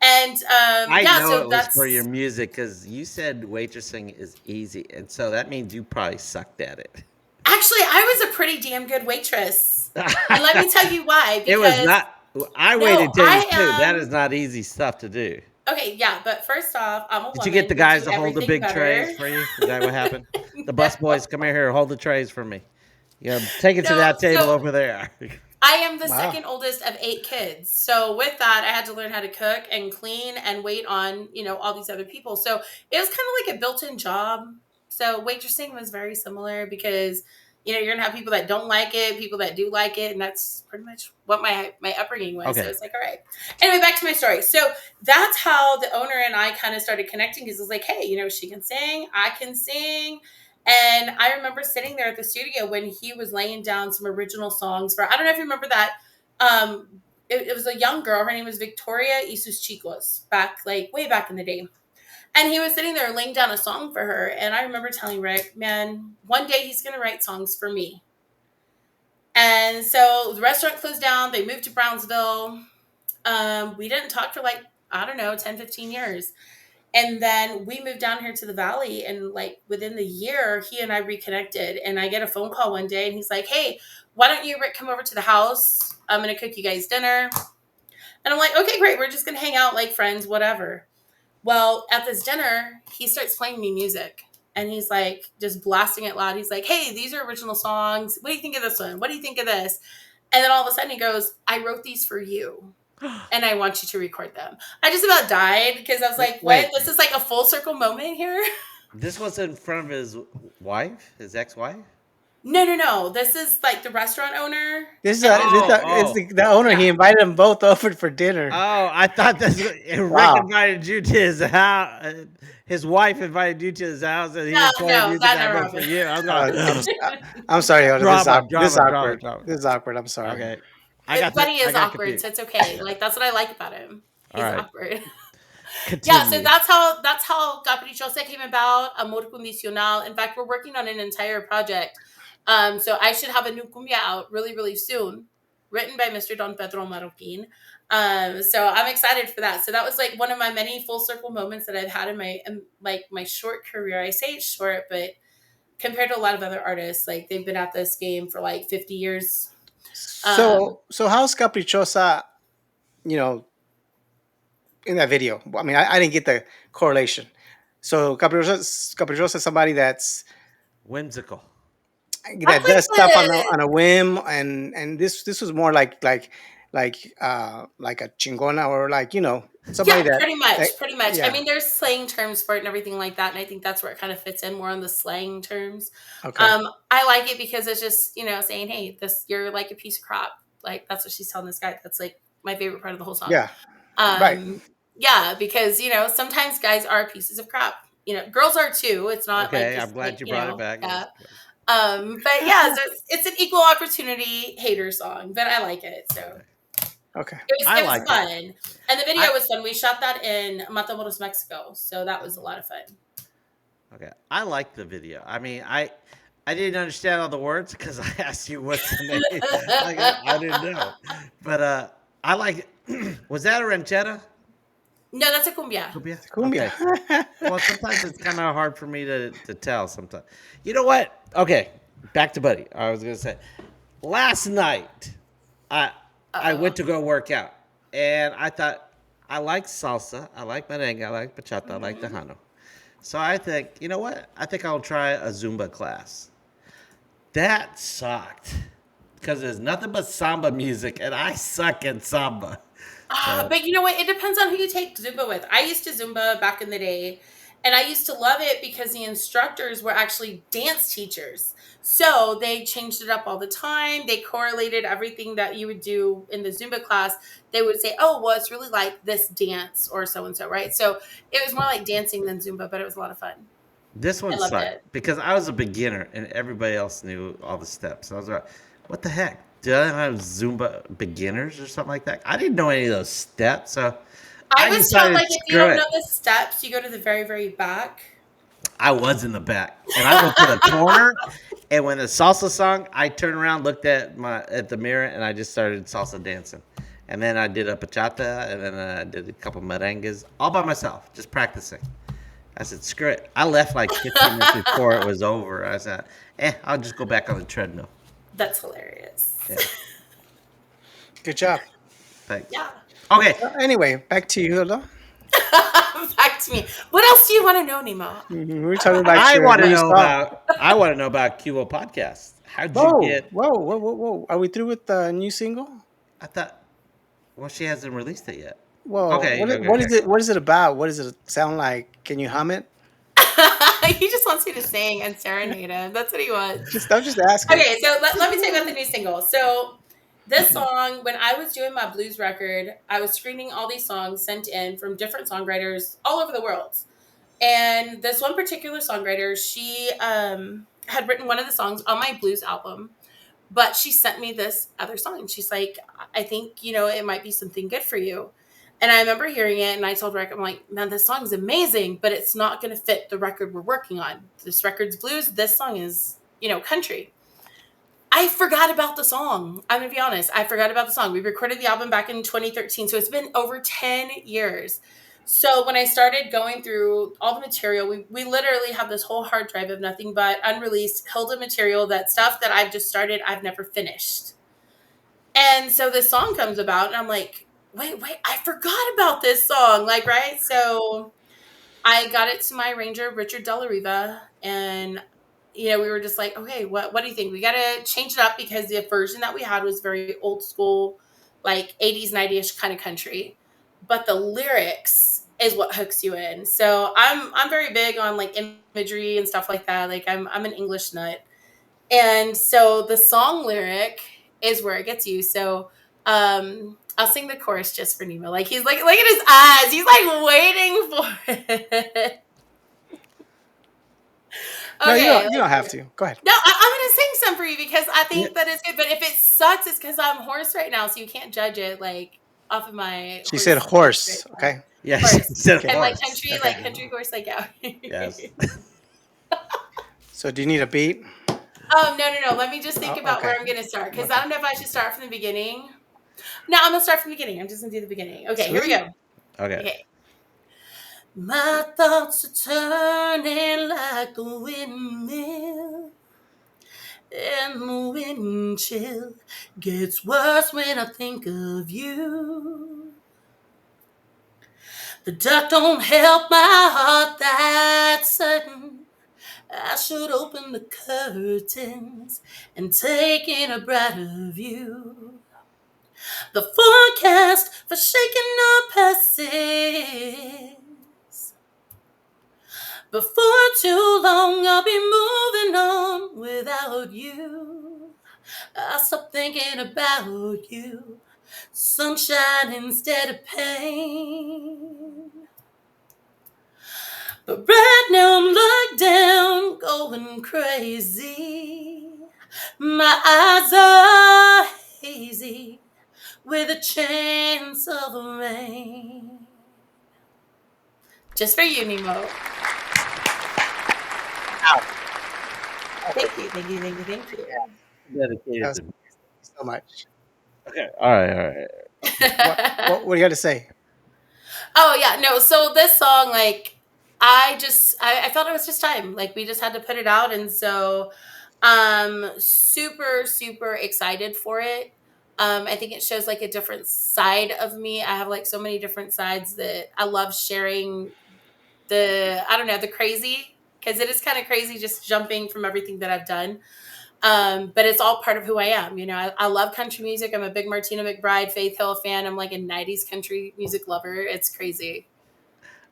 And I yeah, know so it was for your that's music because you said waitressing is easy, and so that means you probably sucked at it. actually I was a pretty damn good waitress, and let me tell you why. It was Because not. I no, waited tables I too. That is am not easy stuff to do. okay. Yeah, but first off, I'm a Did you get woman. the We guys do to hold the everything big better. trays for you? Is that what happened? The bus No, boys, come here, hold the trays for me. You know, take it to no. that table So over there. I am the Wow. second oldest of 8 kids. So with that, I had to learn how to cook and clean and wait on, all these other people. So it was kind of like a built-in job. So waitressing was very similar because, you're gonna have people that don't like it, people that do like it, and that's pretty much what my upbringing was. So Okay. it's like, all right. Anyway, back to my story. So that's how the owner and I kind of started connecting because it was like, hey, she can sing, I can sing. And I remember sitting there at the studio when he was laying down some original songs for, I don't know if you remember that. It was a young girl. Her name was Victoria Isus Chicos, back, like, way back in the day. And he was sitting there laying down a song for her. And I remember telling Rick, man, one day he's going to write songs for me. And so the restaurant closed down. They moved to Brownsville. We didn't talk for like, I don't know, 10, 15 years. And then we moved down here to the valley, and like within the year, he and I reconnected. And I get a phone call one day, and he's like, "Hey, why don't you, Rick, come over to the house? I'm gonna cook you guys dinner." And I'm like, "Okay, great. We're just gonna hang out like friends, whatever." Well, at this dinner, he starts playing me music, and he's like just blasting it loud. He's like, "Hey, these are original songs. What do you think of this one? What do you think of this?" And then all of a sudden, he goes, "I wrote these for you, and I want you to record them." I just about died because I was like, Wait, what? This is like a full circle moment here. this was in front of his wife, his ex-wife. No. This is like the restaurant owner. This is And Oh, it's oh, the owner. yeah. He invited them both over for dinner. oh! I thought this. Rick Wow. invited you to his house. His wife invited you to his house, and he No, was playing music that I never wrote for happened. you. I was I'm, going, I'm sorry, Hilda. This is drama, awkward. This is drama, drama, awkward. drama. This is awkward. I'm sorry. Okay, I got But he I is got awkward, confused. so it's okay. Like that's what I like about him. All He's right, awkward. Yeah, so continue. that's how Caprichosa came about, Amor Condicional. In fact, we're working on an entire project. So I should have a new cumbia out really, really soon, written by Mr. Don Pedro Marroquin. So I'm excited for that. So that was like one of my many full circle moments that I've had in my short career. I say it's short, but compared to a lot of other artists, like they've been at this game for like 50 years. Um, So how's Caprichosa? You know, in that video. I mean, I didn't get the correlation. So Caprichosa is somebody Whimsical. I that like does stuff on the on a whim, and this was more like a chingona, or like Somebody Yeah, that, pretty much, that pretty much. I yeah. mean, there's slang terms for it and everything like that, and I think that's where it kind of fits in more on the slang terms. Okay. I like it because it's just, saying, "Hey, this you're like a piece of crap." Like that's what she's telling this guy. That's like my favorite part of the whole song. Yeah. Right. Um, yeah, because sometimes guys are pieces of crap. Girls are too. It's not like Okay, just I'm like glad you brought it back. yeah. Yes. But yeah, so it's an equal opportunity hater song, but I like it. So Okay. Okay. I it was like it. fun, and the video I was fun. We shot that in Matamoros, Mexico, so that was a lot of fun. okay. I like the video. I mean, I didn't understand all the words because I asked you what's the name. Like I didn't know, but I like it. Was that a ranchera? No, that's a cumbia. Cumbia? Cumbia. Okay. Well, sometimes it's kind of hard for me to tell. Sometimes, you know what? Okay, back to Buddy. I was gonna say, last night, I I Uh went to go work out, and I thought I like salsa, I like merengue, I like bachata, I like hmm Tejano. So I think, you know what? I think I'll try a Zumba class. That sucked because there's nothing but samba music, and I suck at samba. So But you know what? It depends on who you take Zumba with. I used to Zumba back in the day, and I used to love it because the instructors were actually dance teachers. So they changed it up all the time. They correlated everything that you would do in the Zumba class. They would say, oh, well, it's really like this dance or so and so, right? So it was more like dancing than Zumba, but it was a lot of fun. this I one loved it. sucked because I was a beginner and everybody else knew all the steps. I was like, what the heck? Did I have Zumba beginners or something like that? I didn't know any of those steps, so I I was taught decided like if you screw don't know it. the steps, you go to the very, very back. I was in the back and I went to the corner. And when the salsa song, I turned around, looked at the mirror, and I just started salsa dancing. And then I did a bachata, and then I did a couple merengues, all by myself, just practicing. I said, "Screw it!" I left like 15 minutes before it was over. I said, I'll just go back on the treadmill." That's hilarious. Yeah, Good job. thanks. Yeah. Okay, Anyway, back to you, Hilda. Back to me. What else do you want to know, Nemo? We were talking about your new song. I want to know about Cubo Podcast. How'd you Whoa, get? whoa, whoa, whoa, whoa! Are we through with the new single? I thought, well, she hasn't released it yet. Well, Okay, okay, what okay. is it? What is it about? What does it sound like? Can you hum it? He just wants you to sing and serenade him. That's what he wants. I'm just asking. Okay, so let me tell you about the new single. So this song, when I was doing my blues record, I was screening all these songs sent in from different songwriters all over the world. And this one particular songwriter, she had written one of the songs on my blues album, but she sent me this other song. She's like, I think, it might be something good for you. And I remember hearing it and I told Rick, I'm like, man, this song is amazing, but it's not going to fit the record we're working on. This record's blues. This song is, country. I forgot about the song. I'm going to be honest. I forgot about the song. We recorded the album back in 2013. So it's been over 10 years. So when I started going through all the material, we literally have this whole hard drive of nothing but unreleased Hilda material, that stuff that I've just started, I've never finished. And so this song comes about and I'm like, wait, I forgot about this song. Like, right? So I got it to my arranger, Richard Della Riva, and we were just like, okay, what do you think? We got to change it up because the version that we had was very old school, like 80s, 90s kind of country. But the lyrics is what hooks you in. So I'm very big on like imagery and stuff like that. Like I'm an English nut. And so the song lyric is where it gets you. So I'll sing the chorus just for Nemo. Like he's like, look at his eyes. He's like waiting for it. No, Okay. you don't have to. Go ahead. No, I'm going to sing some for you because I Yeah. think that it's good. But if it sucks, it's because I'm hoarse right now. So you can't judge it like off of my She horse said voice horse. right now. Okay. Yeah, she Horse. said Okay. And horse. like country horse, like yeah. Yes. So do you need a beat? Oh, no. Let me just think Oh, about okay. where I'm going to start because I don't know if I should start from the beginning. No, I'm going to start from the beginning. I'm just going to do the beginning. Okay, here we Sweet. go. Okay. Okay. My thoughts are turning like the windmill, and the wind chill gets worse when I think of you. The dark don't help my heart, that's certain. I should open the curtains and take in a brighter view. The forecast for shaking up has is. Before too long, I'll be moving on without you. I'll stop thinking about you. Sunshine instead of pain. But right now I'm locked down, going crazy. My eyes are hazy with a chance of rain. Just for you, Nemo. Thank you, thank you, thank you, thank you. Dedicated That to me. so much. Okay. All right. All right. What do you got to say? Oh yeah, no. So this song, like, I felt it was just time. Like we just had to put it out, and so super super excited for it. I think it shows like a different side of me. I have like so many different sides that I love sharing. I don't know, the crazy, because it is kind of crazy just jumping from everything that I've done. But it's all part of who I am. You know, I love country music. I'm a big Martina McBride, Faith Hill fan. I'm like a 90s country music lover. It's crazy.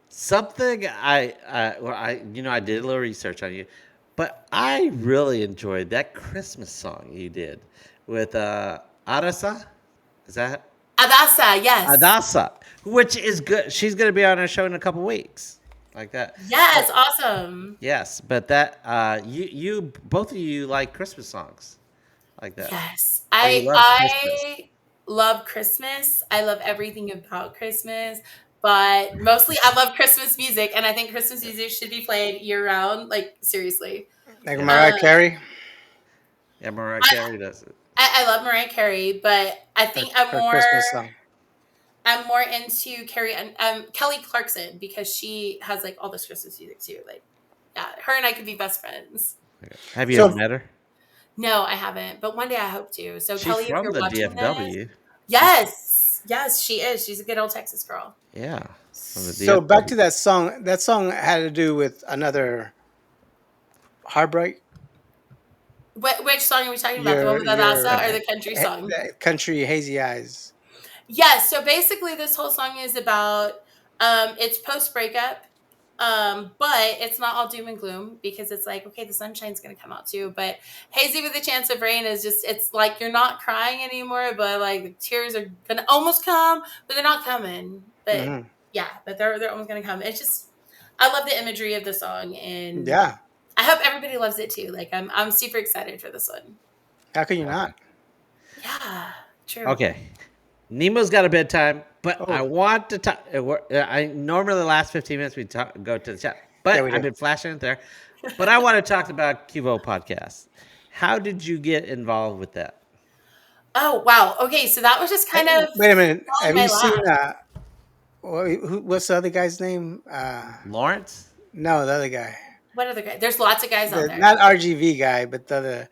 Something I did a little research on you, but I really enjoyed that Christmas song you did with Arasa. Is that Adasa, yes. Adasa? Which is good. She's gonna be on our show in a couple weeks, like that. Yes, awesome. Yes, but that you both of you like Christmas songs like that, Yes. or you love Christmas. I love Christmas. I love everything about Christmas, but mostly I love Christmas music, and I think Christmas music should be played year round, like seriously. Like Yeah, Mariah Um Carey, yeah. Mariah I, Carey does it. I love Mariah Carey, but I her, think her Christmas song. I'm more into Carrie and Kelly Clarkson, because she has like all this Christmas music too. Like, yeah, her and I could be best friends. Okay. Have you ever So met her? No, I haven't, but one day I hope to. So She's Kelly, if from you're the watching this, DFW. She's yes, she is. She's a good old Texas girl. yeah, from the so back DFW. to that song. That song had to do with another heartbreak. Which song are we talking about? The one Your with Adasa or your the country song? that country hazy eyes. Yes. So basically, this whole song is about it's post breakup, but it's not all doom and gloom, because it's like, okay, the sunshine's gonna come out too, but hazy with a chance of rain is just, it's like you're not crying anymore, but like the tears are gonna almost come, but they're not coming. But Hmm. yeah, but they're almost gonna come. It's just, I love the imagery of the song, and Yeah. I hope everybody loves it too. Like I'm super excited for this one. How can you Okay. not? Yeah, true. Okay. Nemo's got a bedtime, but I Oh, want to talk. I normally the last 15 minutes we go to the chat, yeah, but we I've do. been flashing it there. But I want to talk about Cuvo podcast. How did you get involved with that? Oh wow. Okay, so that was just Hey, kind of wait a minute. fell in Have my you seen lap. what's the other guy's name? Lawrence? No, the other guy. What other guy? There's lots of guys out The there. not RGV guy, but the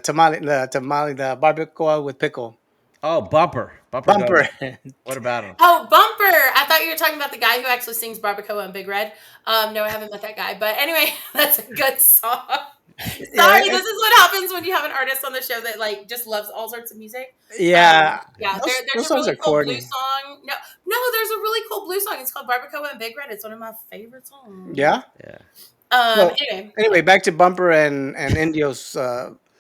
tamale, the barbacoa with pickle. Oh, Bumper Bumper. Gomez. What about him? Oh, Bumper! I thought you were talking about the guy who actually sings Barbacoa and Big Red. No, I haven't met that guy. But anyway, that's a good song. Yeah, Sorry, this is what happens when you have an artist on the show that like just loves all sorts of music. yeah. Yeah, Those there's a songs really are cool blue corny. song. No, there's a really cool blue song. It's called Barbacoa and Big Red. It's one of my favorite songs. Yeah. Yeah. So Anyway, anyway, back to Bumper and Indio's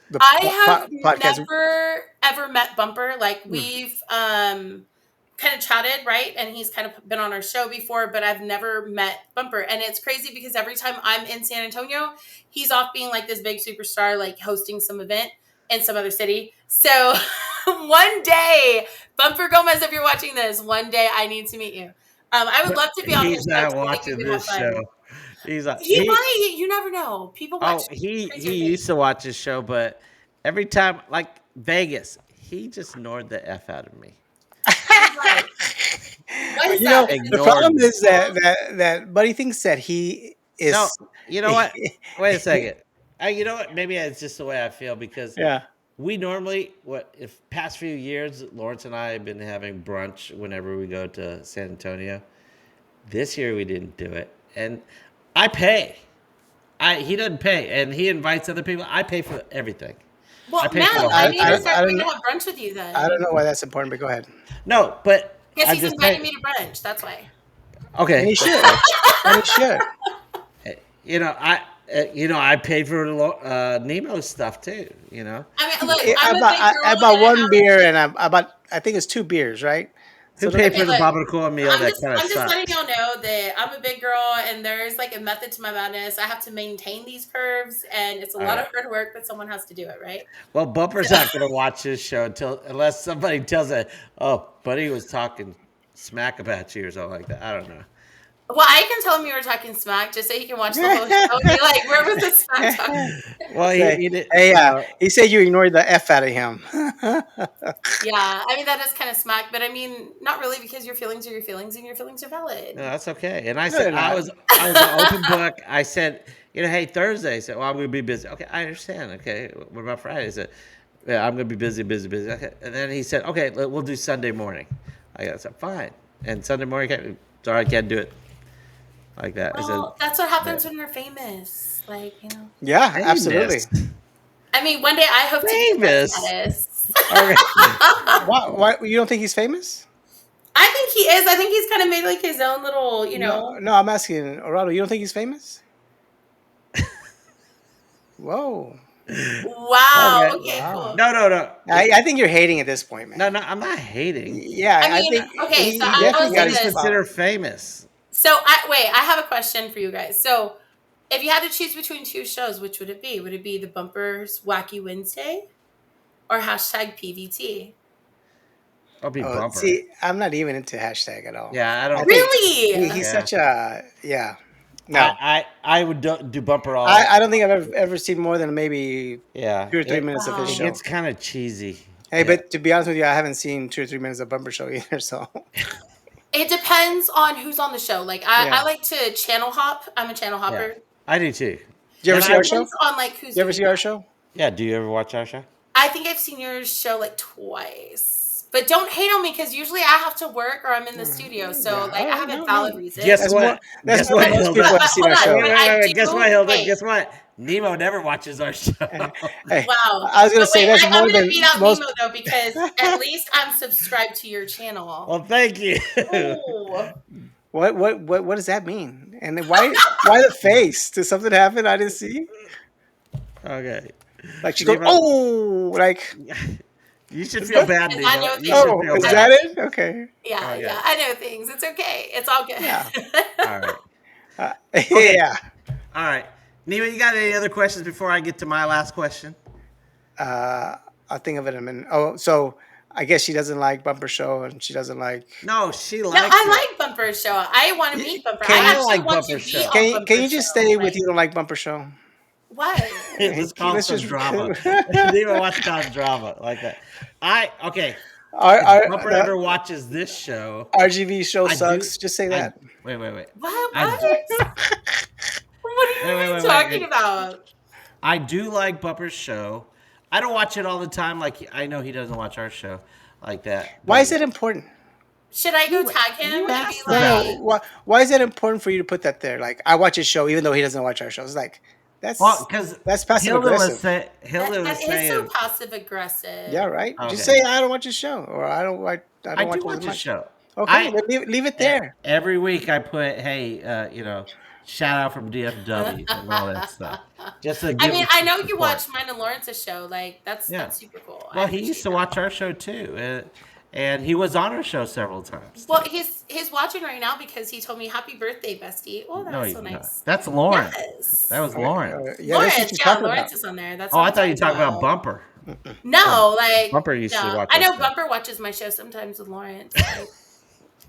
the I have podcast. never ever met Bumper. Like Mm. we've kind of chatted, right? And he's kind of been on our show before, but I've never met Bumper. And it's crazy because every time I'm in San Antonio, he's off being like this big superstar, like hosting some event in some other city. So one day, Bumper Gomez, if you're watching this, one day I need to meet you. I would love to be on his He's show not because I think we watching would have this show. fun. He's like He might. You never know. People watch oh he crazier he things. used to watch this show, but every time like Vegas, he just ignored the f out of me. Right. What is You know, that? Is the it Ignored problem me. is that Buddy thinks that he No, is. you know what? Wait a second. You know what? Maybe it's just the way I feel because Yeah. we normally, what if past few years, Lawrence and I have been having brunch whenever we go to San Antonio. This year we didn't do it, and I pay. He doesn't pay, and he invites other people. I pay for everything. I Well, pay for the Mel, whole I I, need to I, thing. start I going don't to know. have brunch with you I don't then. know why that's important, but go ahead. No, but Because I he's just inviting say, me to brunch. That's why. And okay, he that's should. fine. And he should. I paid for Nemo's stuff too. I mean, look, I I'm a bought big girl, I and bought I one have. beer and I bought I think it's two beers, right? Who So paid Okay, for the look, barbacoa meal that kind of I'm just letting sucks? y'all know that I'm a big girl, and there's like a method to my madness. I have to maintain these curves, and it's a All lot right. of hard work, but someone has to do it, right? Well, Bumper's not going to watch this show unless somebody tells it. Oh, Buddy was talking smack about you or something like that. I don't know. Well, I can tell him you were talking smack, just so he can watch the whole show and be like, "Where was the smack talk?" Well, say, he did. hey, he said you ignored the F out of him. Yeah, I mean that is kind of smack, but I mean not really because your feelings are your feelings, and your feelings are No, valid. that's okay. And I No, said they're not. I was an open book. I said, hey, Thursday. I said, well, I'm going to be busy. Okay, I understand. Okay, what about Friday? I said, yeah, I'm going to be busy, busy, busy. Okay, and then he said, okay, we'll do Sunday morning. I said, fine. And Sunday morning, sorry, I can't do it like that. I said, Well, that's what yeah. happens when you're famous, like. Yeah, absolutely. Famous. I mean, one day I hope to get that Famous. status. Okay. Why you don't think he's famous? I think he is. I think he's kind of made like his own little, No, no, I'm asking Orlando. You don't think he's famous? Whoa, Wow. Okay. Okay, wow. cool. No. I think you're hating at this point, man. No, I'm not hating. Yeah, I I mean, think okay, so he I will definitely say got What his is this. spot. considered famous? So, I have a question for you guys. So, if you had to choose between two shows, which would it be? Would it be the Bumpers Wacky Wednesday or hashtag PVT? I'll be Oh, Bumper. see, I'm not even into hashtag at all. Yeah, I I don't. think Really? he's Yeah. such a no. I would do Bumper all. I don't think I've ever seen more than maybe Yeah, 2 or 3 minutes of his Wow. it show. gets kind of cheesy. Hey, Yeah. but to be honest with you, I haven't seen 2 or 3 minutes of Bumper Show either. So It depends on who's on the show. Like, yeah. I like to channel hop. I'm a channel Yeah, hopper. I do too. Did you ever And see I, our show? Depends on like who's You ever doing see our what. show? yeah, do you ever watch our show? I think I've seen your show like twice. But don't hate on me because usually I have to work or I'm in the studio. So Yeah. like All I right. have a No, valid no. reason. Guess That's what? more. That's Guess more what, than most Hilda? people But, have but seen hold our on. show. But I do. Guess what, Hilda? Wait. Guess what? Nemo never watches our show. Hey, Wow. I was gonna But say wait, that's I'm more gonna than beat out most. Nemo though because at least I'm subscribed to your channel. Well, thank you. Oh. What does that mean? And then why the face? Did something happen I didn't see? Okay, Like she goes, Nemo, oh, like you should is feel that? bad, I Nemo. know You things. should Oh, feel is I that bad. it? Okay. Yeah, Okay. yeah. I know things. It's okay. It's all good. Yeah. All right. Okay. Yeah. All right. Nemo, you got any other questions before I get to my last question? I'll think of it in a minute. Oh, so I guess she doesn't like Bumper Show and she doesn't like. No, she No, likes it. I like Bumper's show. I want to meet Bumper. Can I you- I actually like want to Bumper's be show. on Can Bumper's you just show. stay with Like, you don't like Bumper Show? what? Let's cause Let's some just- drama. Nemo wants to cause drama like that. Okay. If Bumper The ever watches this show, RGV show I sucks. do. Just say I, that. wait. What? I What? do- What are you wait, talking wait. about? I do like Bumper's show. I don't watch it all the time. Like I know he doesn't watch our show like that. Why but- is it important? Should I go tag him you and be asked No, about like, it. why is it important for you to put that there? Like I watch his show even though he doesn't watch our show. It's like that's Well, because that's passive Hilda was aggressive. Hilda was that is so saying, passive aggressive. Yeah, right. Okay. Just say I don't watch his show or I don't watch. I don't I watch do it as watch a much. show. Okay, then leave it there. Every week I put, hey, shout out from DFW and all that stuff. Just to I give mean, him I some know you support. watch mine and Lawrence's show. Like that's Yeah. super cool. Well, I he used appreciate to that. watch our show too, and he was on our show several times. Well, he's watching right now because he told me happy birthday, bestie. Oh, that's no, so he's not. nice. That's Lawrence. Yes. That was Lawrence. Yeah, that's what Lawrence, you're yeah, talking Lawrence about. is on there. That's Oh, what I I'm thought you were talking talking about Bumper. No, like Bumper used to no. watch I know our show. Bumper watches my show sometimes with Lawrence. Like,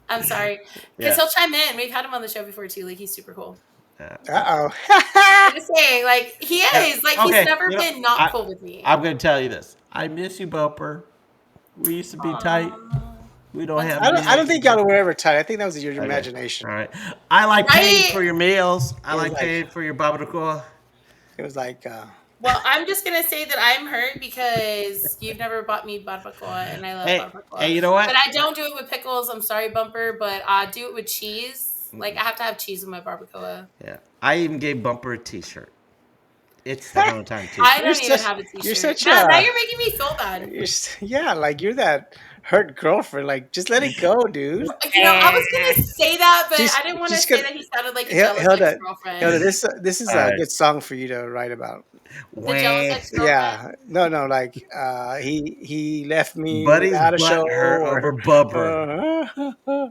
I'm sorry, Yeah. because he'll chime in. We've had him on the show before too. Like he's super cool. Uh I'm oh. just saying, like he is. Like Okay, he's never you know, been not cool with me. I'm going to tell you this. I miss you, Bumper. We used to be tight. We don't have. I don't think y'all were ever tight. I think that was your Okay. imagination. All right. I like paying Right. for your meals. I was like like- paying for your barbacoa. It was like Well, I'm just gonna say that I'm hurt because you've never bought me barbacoa, and I love Hey, barbacoa. hey, you know what? But I don't do it with pickles. I'm sorry, Bumper, but I do it with cheese. Like I have to have cheese in my barbacoa. Yeah. I even gave Bumper a T-shirt. It's the Valentine T-shirt. I You're don't even such- have a t-shirt. you're such now, a- now you're making me feel bad. yeah, like you're that hurt girlfriend. Like, just let it go, dude. I was gonna say that, but She's I didn't want to she's say gonna that he sounded like a jealous Hilda. Hilda, ex-girlfriend. this is All a right. good song for you to write about. The jealous Wah. ex-girlfriend. Yeah, no, like he left me Buddy's without a show, butt hurt over bumper. uh,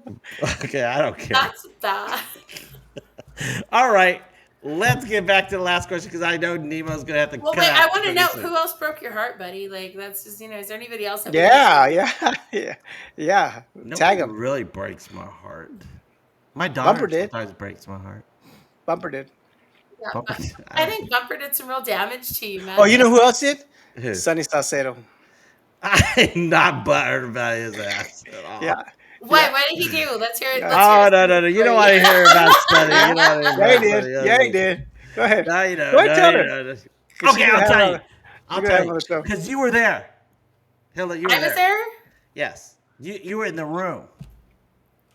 Okay, I don't care. That's bad. All right, let's get back to the last question because I know Nemo's gonna have to Well, cut wait, I out want to pretty know soon. who else broke your heart, buddy. Like, that's just, is there anybody else that we need yeah, to? yeah. Tag Nobody him. really breaks my heart. My Bumper daughter did. sometimes breaks my heart. Bumper did. Yeah, Bumper, I think Bumper did some real damage to you, Oh, man. you know who else did? who? Sonny Salcedo. I'm not buttered about his ass at all. Yeah, Why? yeah, What did he do? Let's hear it. yeah. Let's hear Oh his no! You don't want to hear about Sonny. You don't want to hear Yeah, he about did. Sonny. Yeah, he did. Go ahead. No, you Go don't. ahead, No, tell you her. don't. 'Cause she's Okay, gonna I'll have tell him you. on- she's gonna have him on the show. Because you were there. Hilda, you were I was there. there. Yes, you were in the room.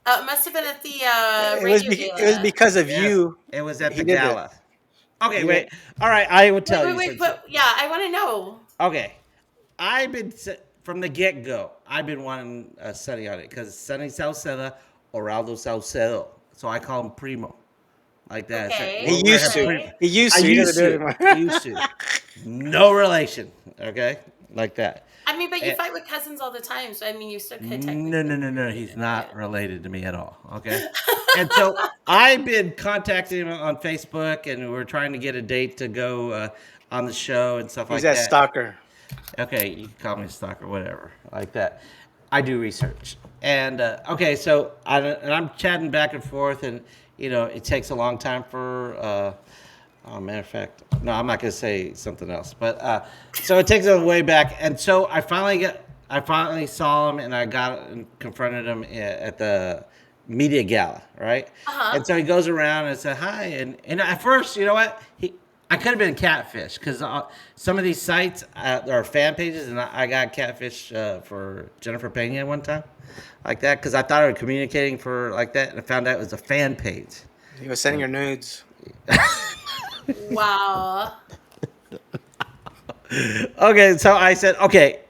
It must have been at the radio It was gala. because of Yes, you. it was at He the did it. gala. Okay, He wait. did. All right, I will Wait, tell wait, you. wait. But yeah, I want to know. Okay, I've been from the get go. I've been wanting Sonny on it because Sonny Salcedo, Oraldo Salcedo. So I call him Primo, like that. So Okay. He we're gonna used have to. Okay. He used I to. He used doesn't do it to. anymore. Used to. No relation. Okay, like that. I mean, but you Eh, fight with cousins all the time, so I mean, you still could technically. No. He's not related to me at all. Okay. And so I've been contacting him on Facebook, and we're trying to get a date to go on the show and stuff He's like that that. stalker. Okay, you can call me a stalker, whatever, like that. I do research, and okay, so I'm chatting back and forth, and it takes a long time for. Matter of fact, no, I'm not gonna say something else, but so it takes a way back, and so I finally saw him, and I got and confronted him at the media gala, right? Uh-huh. And so he goes around and said hi, and at first, you know what, I could have been catfish because some of these sites are fan pages, and I got catfish for Jennifer Pena one time, like that, because I thought I was communicating for like that, and I found out it was a fan page. He was sending your nudes. Wow. Okay, so I said, okay,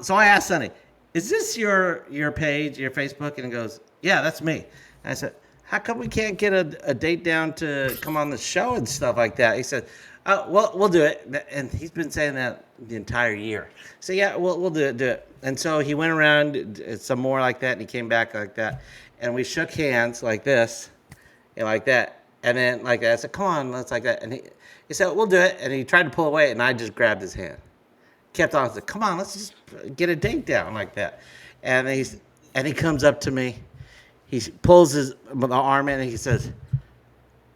so I asked Sonny, is this your page, your Facebook? And he goes, yeah, that's me. And I said, how come we can't get a date down to come on the show and stuff like that? He said, well, we'll do it. And he's been saying that the entire year. So yeah, we'll do it. And so he went around, did some more like that, and he came back like that. And we shook hands like this and like that. And then like that, I said, come on, let's like that. And he said, we'll do it. And he tried to pull away, and I just grabbed his hand. Kept on, I said, come on, let's just get a date down like that. And he comes up to me. He pulls the arm in, and he says,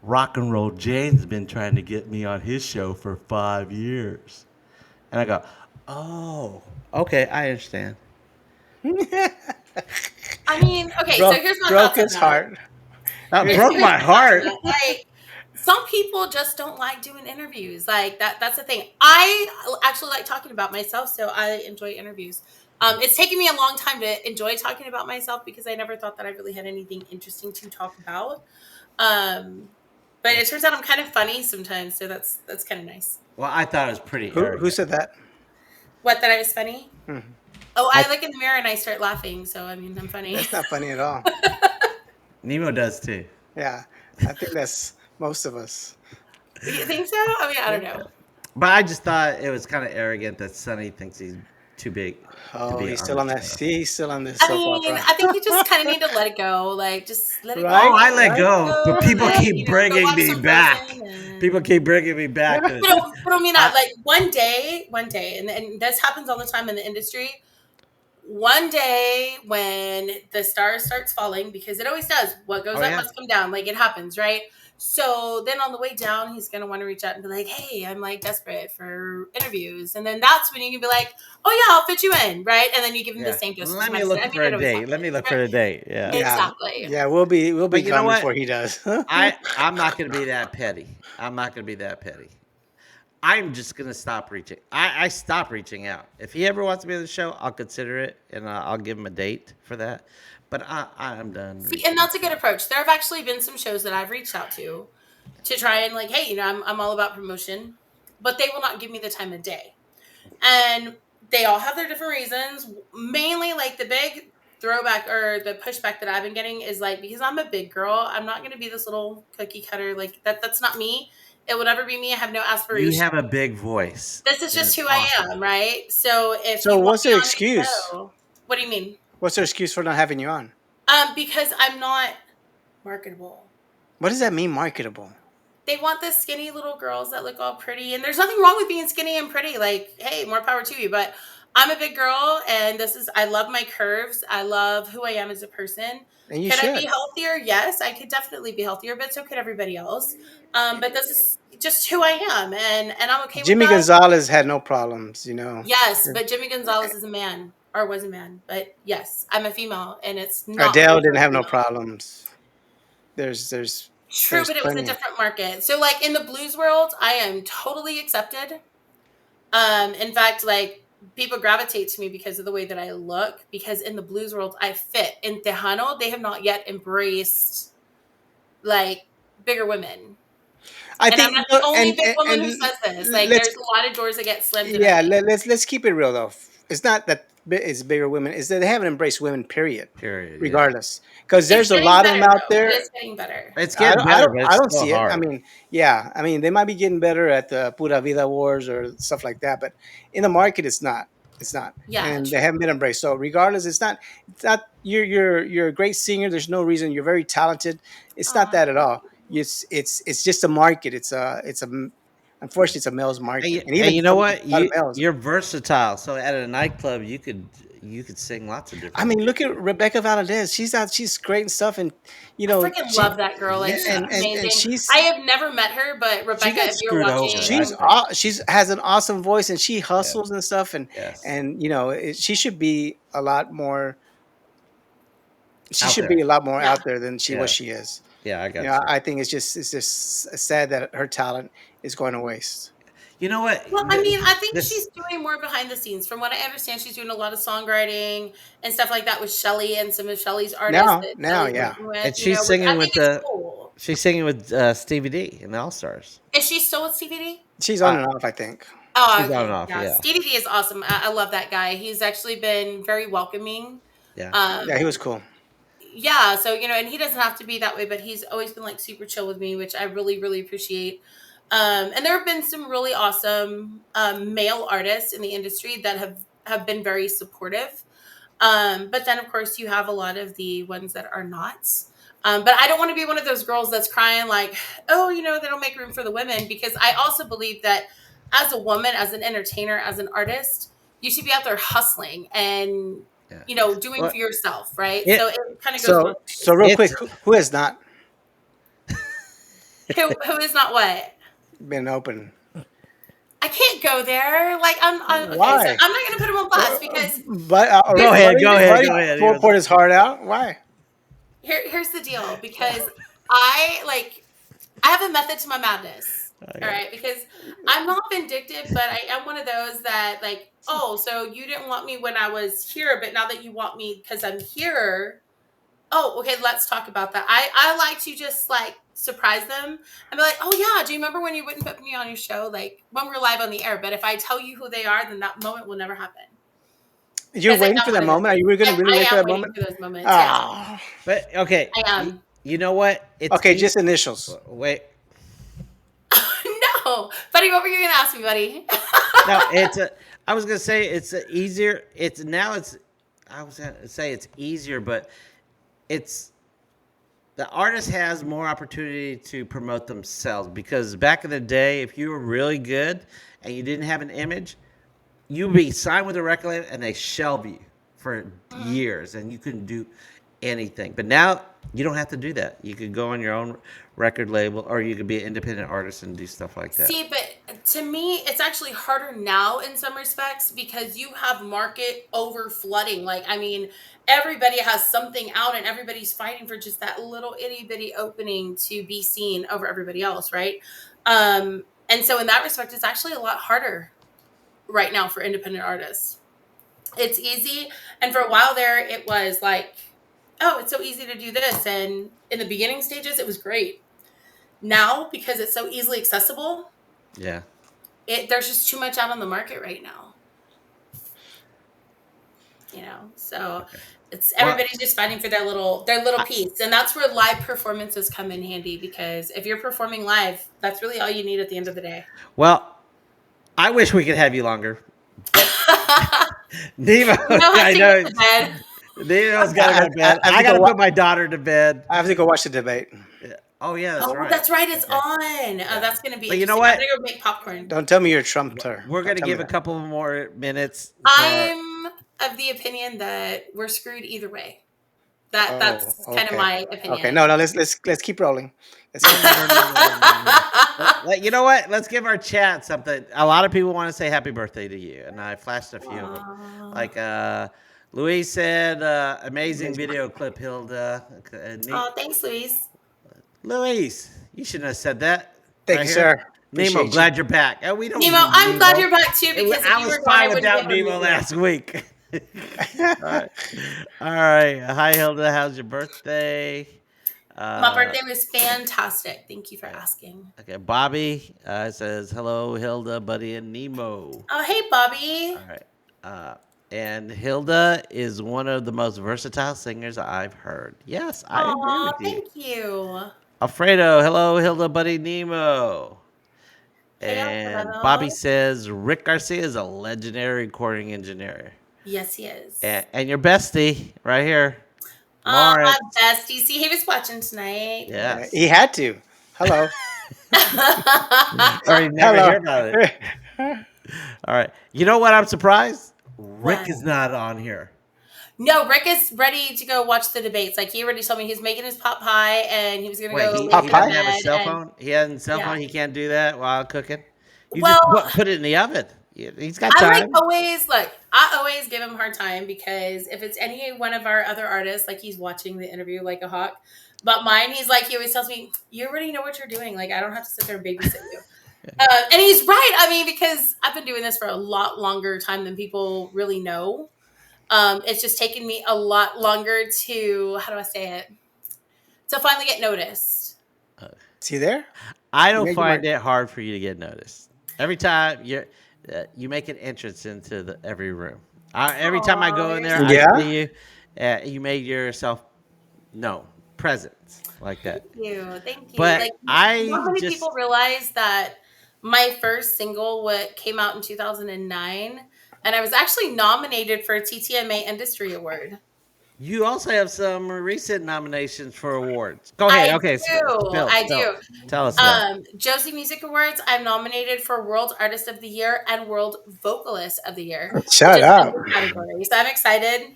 Rock and Roll Jane's been trying to get me on his show for 5 years. And I go, oh, okay, I understand. I mean, okay, Broke, so here's my broke thoughts on his that. heart. That Here's broke my thoughts on heart. that. Like, some people just don't like doing interviews. Like that's the thing. I actually like talking about myself, so I enjoy interviews. It's taken me a long time to enjoy talking about myself because I never thought that I really had anything interesting to talk about. But it turns out I'm kind of funny sometimes, so that's kind of nice. Well, I thought it was pretty Who arrogant. said that? What, that I was funny? Mhm. Oh, I look in the mirror and I start laughing, so I mean I'm funny. That's not funny at all. Nemo does too. Yeah, I think that's most of us. You think so? I mean, I don't know. But I just thought it was kind of arrogant that Sonny thinks he's too big. Oh, to be he's still on the that. show. See, he's still on this I soap mean, opera. I think you just kind of need to let it go. Like, just let it Right? go. Oh, I let Right? go, but people Like, keep go bringing watch me some back. Frozen and- People keep bringing me back. But I mean, like one day, and this happens all the time in the industry. One day when the star starts falling, because it always does, what goes Oh, up yeah. must come down. Like, it happens, right? So then on the way down, he's going to want to reach out and be like, hey, I'm like desperate for interviews. And then that's when you can be like, oh yeah, I'll fit you in, right? And then you give him the same dose. Let me look for a date. Let me look for a date. Yeah. Yeah. Exactly. Yeah, we'll be But you know gone what? before he does. I'm not going to be that petty. I'm not going to be that petty. I'm just going to stop reaching. I stop reaching out. If he ever wants to be on the show, I'll consider it, and I'll give him a date for that. But I'm done. See, and that's a good approach. There have actually been some shows that I've reached out to try and like, hey, I'm all about promotion, but they will not give me the time of day. And They all have their different reasons. Mainly, like the big throwback or the pushback that I've been getting is like, because I'm a big girl, I'm not going to be this little cookie cutter. Like that's not me. It will never be me. I have no You aspiration. have a big voice, This is and just it's who I awesome. am, right? So if So you want what's me their on your excuse? show, what do you mean? What's their excuse for not having you on? Because I'm not marketable. What does that mean, marketable? They want the skinny little girls that look all pretty, and there's nothing wrong with being skinny and pretty. Like, hey, more power to you. But I'm a big girl, and I love my curves. I love who I am as a person. And you Could I be should. healthier? Yes, I could definitely be healthier, but so could everybody else. But this is just who I am, and I'm okay with Jimmy that. Gonzalez had no problems, you know. Yes, but Jimmy Gonzalez is a man or was a man. But yes, I'm a female, and it's not Adele weird didn't for a have no female. problems. There's there's True, there's but it was a plenty. different market. So, like in the blues world, I am totally accepted. In fact, like people gravitate to me because of the way that I look. Because in the blues world, I fit. In Tejano, they have not yet embraced like bigger women. I And I'm think not the only big woman and who says this. Like, let's there's a lot of doors that get slammed in yeah, LA. let's keep it real though. It's not that it's bigger women. It's that they haven't embraced women. Period. Period. Yeah, Regardless, because It's there's a getting lot of them better, out though. It there. is getting better. it's getting better, but I it's don't still see it. I hard. mean, yeah, I mean they might be getting better at the Pura Vida Wars or stuff like that, but in the market, it's not. It's not, Yeah, and they true. haven't been embraced. So regardless, it's not. It's not. You're a great singer. There's no reason. You're very talented. It's not Aw, that at thank all. you. It's just a market. Unfortunately, it's a male's market, and And even you know some what? a lot of males. You're versatile. So at a nightclub, you could sing lots of I different. mean, look at Rebecca Valdez. She's out. She's great and stuff, and I freaking she love that girl. Like, she's Yeah, and amazing. she's I have never met her, but she Rebecca, got if you're screwed over, I watching, think. she's has an awesome voice, and she Yeah. hustles and stuff, Yes. and she should be a lot more. She Out should there. be a lot more yeah. out there than Yeah. she is. Yeah, I got you. I think it's just sad that her talent is going to waste. You know what? Well, I mean, I think This she's doing more behind the scenes. From what I understand, she's doing a lot of songwriting and stuff like that with Shelly and some of Shelly's artists that Now, Shelly's yeah. working with, and she's which I singing think with is the cool. she's singing with Stevie D in the All Stars. Is she still with CVD? She's on Uh, and off, I think. Oh, she's on and okay. off. Yeah. Yeah. Stevie D is awesome. I love that guy. He's actually been very welcoming. Yeah. Yeah, he was Um, cool. yeah, so and he doesn't have to be that way, but he's always been like super chill with me, which I really, really appreciate. And there have been some really awesome male artists in the industry that have been very supportive. But then, of course, you have a lot of the ones that are not. But I don't want to be one of those girls that's crying like, oh, they don't make room for the women, because I also believe that as a woman, as an entertainer, as an artist, you should be out there hustling and Yeah. doing Well, for yourself, right? it So it kind of goes both So ways. real quick, it's who has not Who is not what? been open? I can't go there. Like I'm okay. So Why? I'm not going to put him on blast because But go here's ahead, go ahead, Buddy go ahead. poured his heart out. Why? here's the deal. Because I have a method to my madness. All right, because I'm not vindictive, but I am one of those that like, oh, so you didn't want me when I was here, but now that you want me because I'm here, oh, okay, let's talk about that. I like to just like surprise them and be like, oh yeah, do you remember when you wouldn't put me on your show, like when we're live on the air? But if I tell you who they are, then that moment will never happen. You're Because I waiting am for one that of those moment? Are you people. going to really I wait for am that waiting moment? for those moments. Yeah, Ah, But okay, I am. you know what? It's okay, just initials. wait. No, buddy, what were you gonna ask me, buddy? No, I was gonna say it's easier. It's now. It's. I was gonna say it's easier, but it's the artist has more opportunity to promote themselves because back in the day, if you were really good and you didn't have an image, you'd be signed with a record label and they shelve you for years and you couldn't do anything. But now you don't have to do that. You could go on your own record label or you could be an independent artist and do stuff like that. See, but to me, it's actually harder now in some respects because you have market over flooding. Like, I mean, everybody has something out and everybody's fighting for just that little itty bitty opening to be seen over everybody else, right? And so in that respect, it's actually a lot harder right now for independent artists. It's easy. And for a while there, it was like, oh, it's so easy to do this. And in the beginning stages, it was great. Now, because it's so easily accessible, Yeah. there's just too much out on the market right now. So it's Well, everybody's just fighting for their little piece, and that's where live performances come in handy, because if you're performing live, that's really all you need at the end of the day. well, I wish we could have you longer, but Nemo, Nemo has I to get know to bed. Nemo's got to go to bed. I have I to got go. to put my daughter to bed. I have to go watch the debate. Yeah. Oh yeah, that's Oh, right. that's right, it's Okay. on. Oh, that's going to be But you know interesting. I'm what? going to go make popcorn. Don't tell me you're Trump. We're Don't gonna tell me give a that. couple more minutes for our. I'm of the opinion that we're screwed either way. That's Oh, kind of okay. my Okay. opinion. No, no. Let's keep rolling. Let's No, keep no, no, no, no, no, no. You know what? Let's give our chat something. A lot of people want to say happy birthday to you, and I flashed a few of them. Aw. Like Louise said, amazing video clip, Hilda. Oh, thanks, Louise. Louise, you shouldn't have said that. Thank right you, here. sir. Nemo, Appreciate you. glad you're back. Oh, we don't Nemo, need I'm glad Nemo. you're back too, because I if you was were gone, I fine wouldn't be without able to Nemo mute you. last week. All right. All right. Hi, Hilda. How's your birthday? My birthday was fantastic. Thank you for asking. Okay, Bobby says hello, Hilda, Buddy, and Nemo. Oh, hey, Bobby. All right, and Hilda is one of the most versatile singers I've heard. Yes, I agree Aw, with you. thank you. Alfredo, hello, Hilda, Buddy, Nemo. Hey, And Alfredo. Bobby says Rick Garcia is a legendary recording engineer. Yes, he is. And your bestie right here, Oh, my Lawrence. bestie. See, he was watching tonight. Yes. He had to. Hello. Or you never Hello. hear about it. All right. You know what? I'm surprised. Rick What? is not on here. No, Rick is ready to go watch the debates. Like, he already told me he's making his pot pie and he was going to Wait, go he lay in doesn't bed. have a cell and- phone? He has a cell Yeah. phone? He can't do that while cooking? You Well, just put it in the oven. He's got I time. always give him a hard time, because if it's any one of our other artists, like, he's watching the interview like a hawk. But mine, he always tells me, you already know what you're doing. Like, I don't have to sit there and babysit you. And he's right. I mean, because I've been doing this for a lot longer time than people really know. It's just taken me a lot longer to, how do I say it? To finally get noticed. Is he there? I don't Make find my- it hard for you to get noticed. Every time you make an entrance into every room. Every time I go in there, Yeah? I see you. You made yourself known, present like that. Thank you. Thank you. But Like, I not many just people realize that my first single came out in 2009, and I was actually nominated for a TTMA Industry Award. you also have some recent nominations for awards. Go ahead. Okay, I do. Tell us that. Josie Music Awards, I'm nominated for World Artist of the Year and World Vocalist of the Year. Shut which is up. my category. So I'm excited.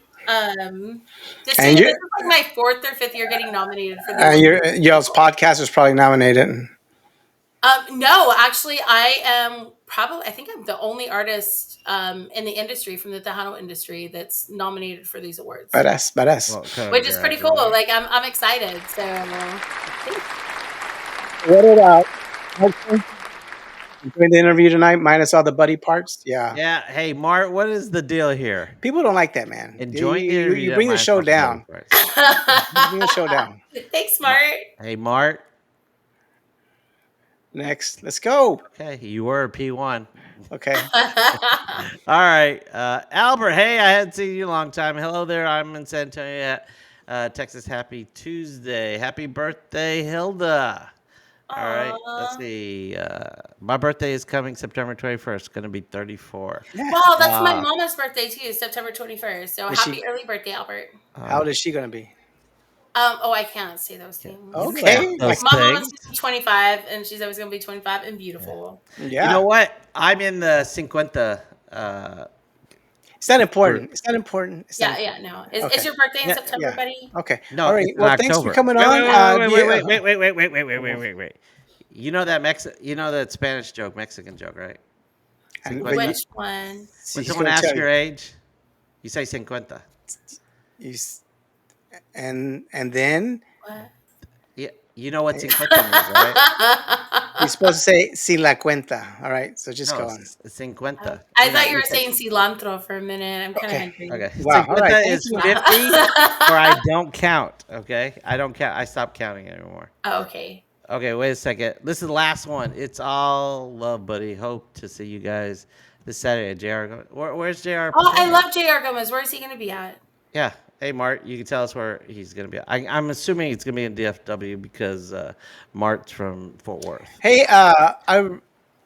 This And is you- like my 4th or 5th year getting nominated for the Y'all's podcast was probably nominated. No, actually, I think I'm the only artist in the industry, from the Tejano industry, that's nominated for these awards, Badass. Well, which is pretty cool. Like, I'm excited. So, What it out? Enjoying the interview tonight, minus all the buddy parts. Yeah. Yeah. Hey, Mart, what is the deal here? People don't like that, man. Enjoying the you, interview. you bring the show down. You bring the show down. thanks, Smart. Hey, Mart. Next, let's go. Okay, you were a P1. Okay. All right. Albert, hey, I hadn't seen you in a long time. Hello there. I'm in San Antonio, Texas. Happy Tuesday. Happy birthday, Hilda. All right. Let's see. My birthday is coming September 21st. Going to be 34. Wow, that's my mama's birthday too, September 21st. So Is happy she- early birthday, Albert. How old is she gonna be? I can't say those things. Okay. Those My mama's things. 25, and she's always gonna be 25 and beautiful. Yeah. You know what? I'm in the 50. It's not important. It's not important. It's not Yeah, no. Is Okay. your birthday in Yeah, September, yeah. buddy? Okay. No, All right. it's in Well, thanks October. for coming Wait, on. Wait. You know that You know that Spanish joke, Mexican joke, right? And- When Which one? When She's someone gonna asks tell your age, you say 50. you s- and then What? Yeah, you know what 50 means, right? you're supposed to say "sin la cuenta." All right. So just go No, on. 50. I thought you were saying cilantro for a minute. I'm kind of Okay. hungry. Okay. Wow, 50 all right, is thank 50, you. or I don't count. Okay, I don't count. I stopped counting anymore. Oh, okay. Okay, wait a second. This is the last one. It's all love, buddy. Hope to see you guys this Saturday. Jr. Where's Jr. Oh, I performing? love J.R. Gomez. Where is he going to be at? Yeah. Hey, Mart, you can tell us where he's going to be. I'm assuming it's going to be in DFW because Mart's from Fort Worth. Hey,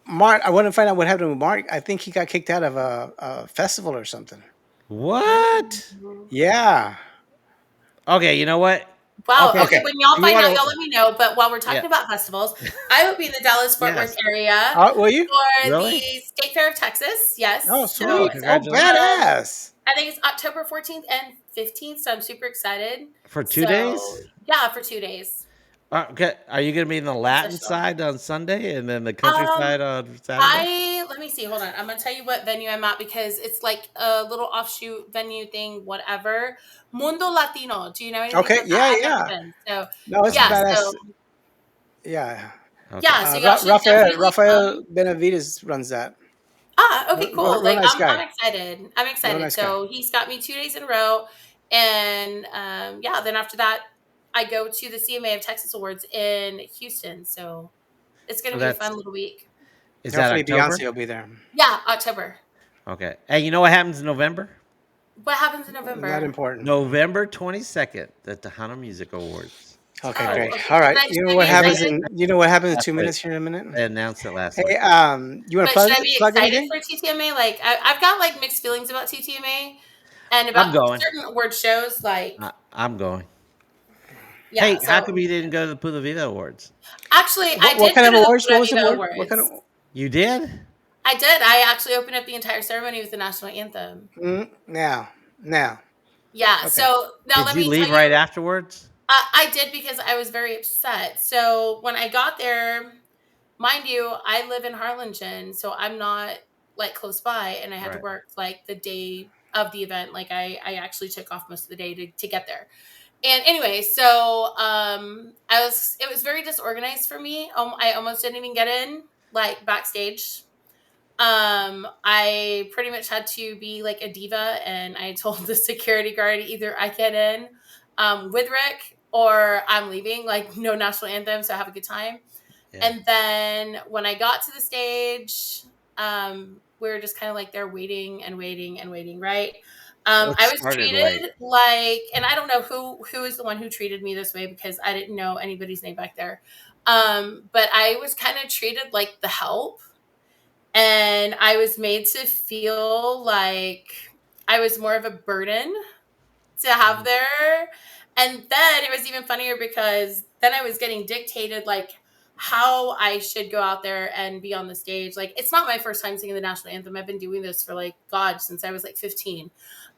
Mark, I want to find out what happened with Mark. I think he got kicked out of a festival or something. What? Yeah. Okay, you know what? Wow. Okay, Okay. Okay. When y'all you find want out, y'all let me know. But while we're Yeah. talking about festivals, I will be in the Dallas Fort Worth Yes. area Oh, will you? for the Really? State Fair of Texas. Oh, Yes. So Oh, sweet. it's Oh, congratulations. badass. I think it's October 14th and 15th. So I'm super excited. For 2 days? So yeah, for 2 days. Okay. Are you going to be in the It's Latin official. side on Sunday and then the Um, countryside on Saturday? let me see. Hold on. I'm gonna tell you what venue I'm at because it's like a little offshoot venue thing, whatever. Mundo Latino. Do you know anything Okay. about that? Yeah, I've never yeah. been. So No, it's yeah, badass. so Yeah. Okay. yeah, so y'all should definitely Rafael come. Benavides runs that. Ah, okay, cool. Real Like nice I'm guy. excited. I'm Real excited. nice guy. So he's got me 2 days in a row, and yeah, then after that, I go to the CMA of Texas Awards in Houston. So it's gonna So be a that's fun little week. is that Hopefully October? Beyonce will be there. Yeah, October. Okay. Hey, you know what happens in November? What happens in Not November? important. November 22nd, the Tejano Music Awards. Okay, Oh, great. I, okay. All Should right. I You know be what they happens excited? in 2 last minutes week. here in a minute. They announced it last Hey, week. you want to But should I be plug excited anything? for TTMA? Like I've got like mixed feelings about TTMA and I'm about going. certain award shows. Like I'm going. yeah, Hey, how so come you didn't go to the Pula Vida Awards? actually, I What did kind go of to the awards? What Pura was the Vida award? What kind Awards. of? You did? I did. I actually opened up the entire ceremony with the national anthem. Now. Yeah. Okay. So now Did let you me tell leave right you, afterwards? I did because I was very upset. So when I got there, mind you, I live in Harlingen, so I'm not like close by, and I had to Right. work like the day of the event. Like I actually took off most of the day to get there. And anyway, so it was very disorganized for me. I almost didn't even get in like backstage. I pretty much had to be like a diva, and I told the security guard either I get in with Rick or I'm leaving. Like no national anthem, so have a good time. Yeah. And then when I got to the stage, we were just kind of like there waiting and waiting and waiting, right? What I was started late? treated like, and I don't know who is the one who treated me this way because I didn't know anybody's name back there. But I was kind of treated like the help, and I was made to feel like I was more of a burden to have Mhm. there. And then it was even funnier because then I was getting dictated like how I should go out there and be on the stage. Like it's not my first time singing the national anthem. I've been doing this for like God since I was like 15.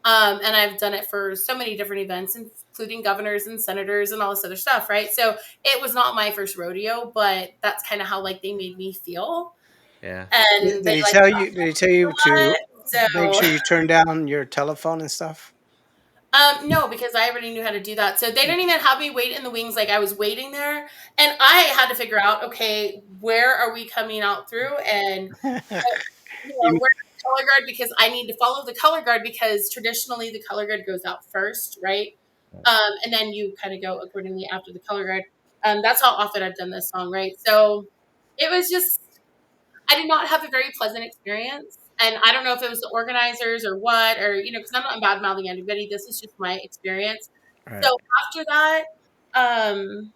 And I've done it for so many different events, including governors and senators and all this other stuff, right? So it was not my first rodeo, but that's kind of how like they made me feel. Yeah. And Did they he like tell you? trusted Did he tell me a you to lot. make So sure you turn down your telephone and stuff? No, because I already knew how to do that. So they didn't even have me wait in the wings. Like I was waiting there, and I had to figure out, okay, where are we coming out through, and You- where's the color guard because I need to follow the color guard because traditionally the color guard goes out first, right? And then you kind of go accordingly after the color guard. That's how often I've done this song, right? So it was just I did not have a very pleasant experience. And I don't know if it was the organizers or what, or, because I'm not bad mouthing anybody. This is just my experience. right. So after that, um,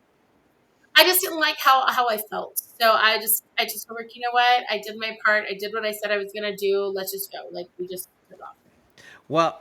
I just didn't like how I felt. So I just felt like, you know what? I did my part. I did what I said I was gonna do. Let's just go. Like we just took off. Well,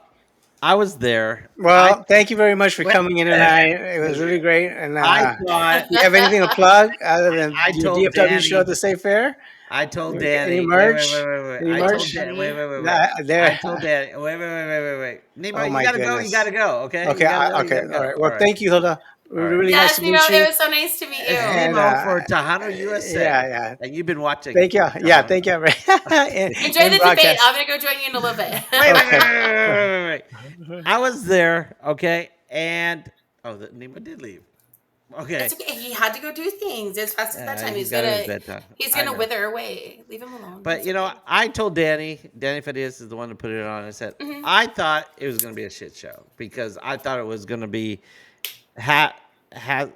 I was there. Well, thank you very much for Wait, coming in tonight. It was really great. And I thought you have anything to plug other than I your told DFW show Danny. at the State Fair? I told Any Danny. merch? Wait. Any I told merch? Danny. Wait, Danny. wait, wait, wait. There. I told Danny. Wait. Oh Nemo, you my gotta go. You gotta goodness. go. Okay, Okay. you gotta go. You Okay. gotta All go. right. All Well, right. thank you, Hilda. All right. Really nice Yes, to meet it you. was so nice to meet It's you. And Nemo for Tejano USA, yeah. and you've been watching Thank you. Yeah. Tejano. Thank you. Enjoy In the debate. broadcast. I'm gonna go join you in a little bit. Okay. Wait. I was there. Okay, and Nemo did leave. Okay, It's okay. He had to go do things. It's past his bedtime. he's got his bedtime. He's I gonna know. wither away. Leave him alone. But It's you know, okay. I told Danny Fadias is the one to put it on. I said Mhm. I thought it was going to be a shit show because I thought it was going to be ha- ha-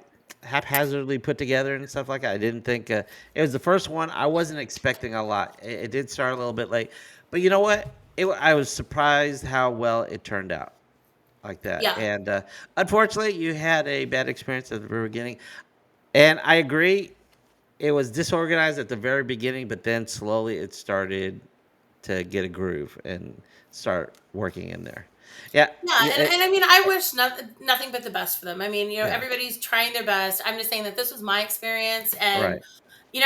haphazardly put together and stuff like that. I didn't think it was the first one. I wasn't expecting a lot. It did start a little bit late, But you know what? I was surprised how well it turned out like that. Yeah. And unfortunately, you had a bad experience at the very beginning. And I agree, it was disorganized at the very beginning, but then slowly it started to get a groove and start working in there. Yeah, Yeah, and I mean, I wish nothing but the best for them. I mean, yeah, everybody's trying their best. I'm just saying that this was my experience, and right,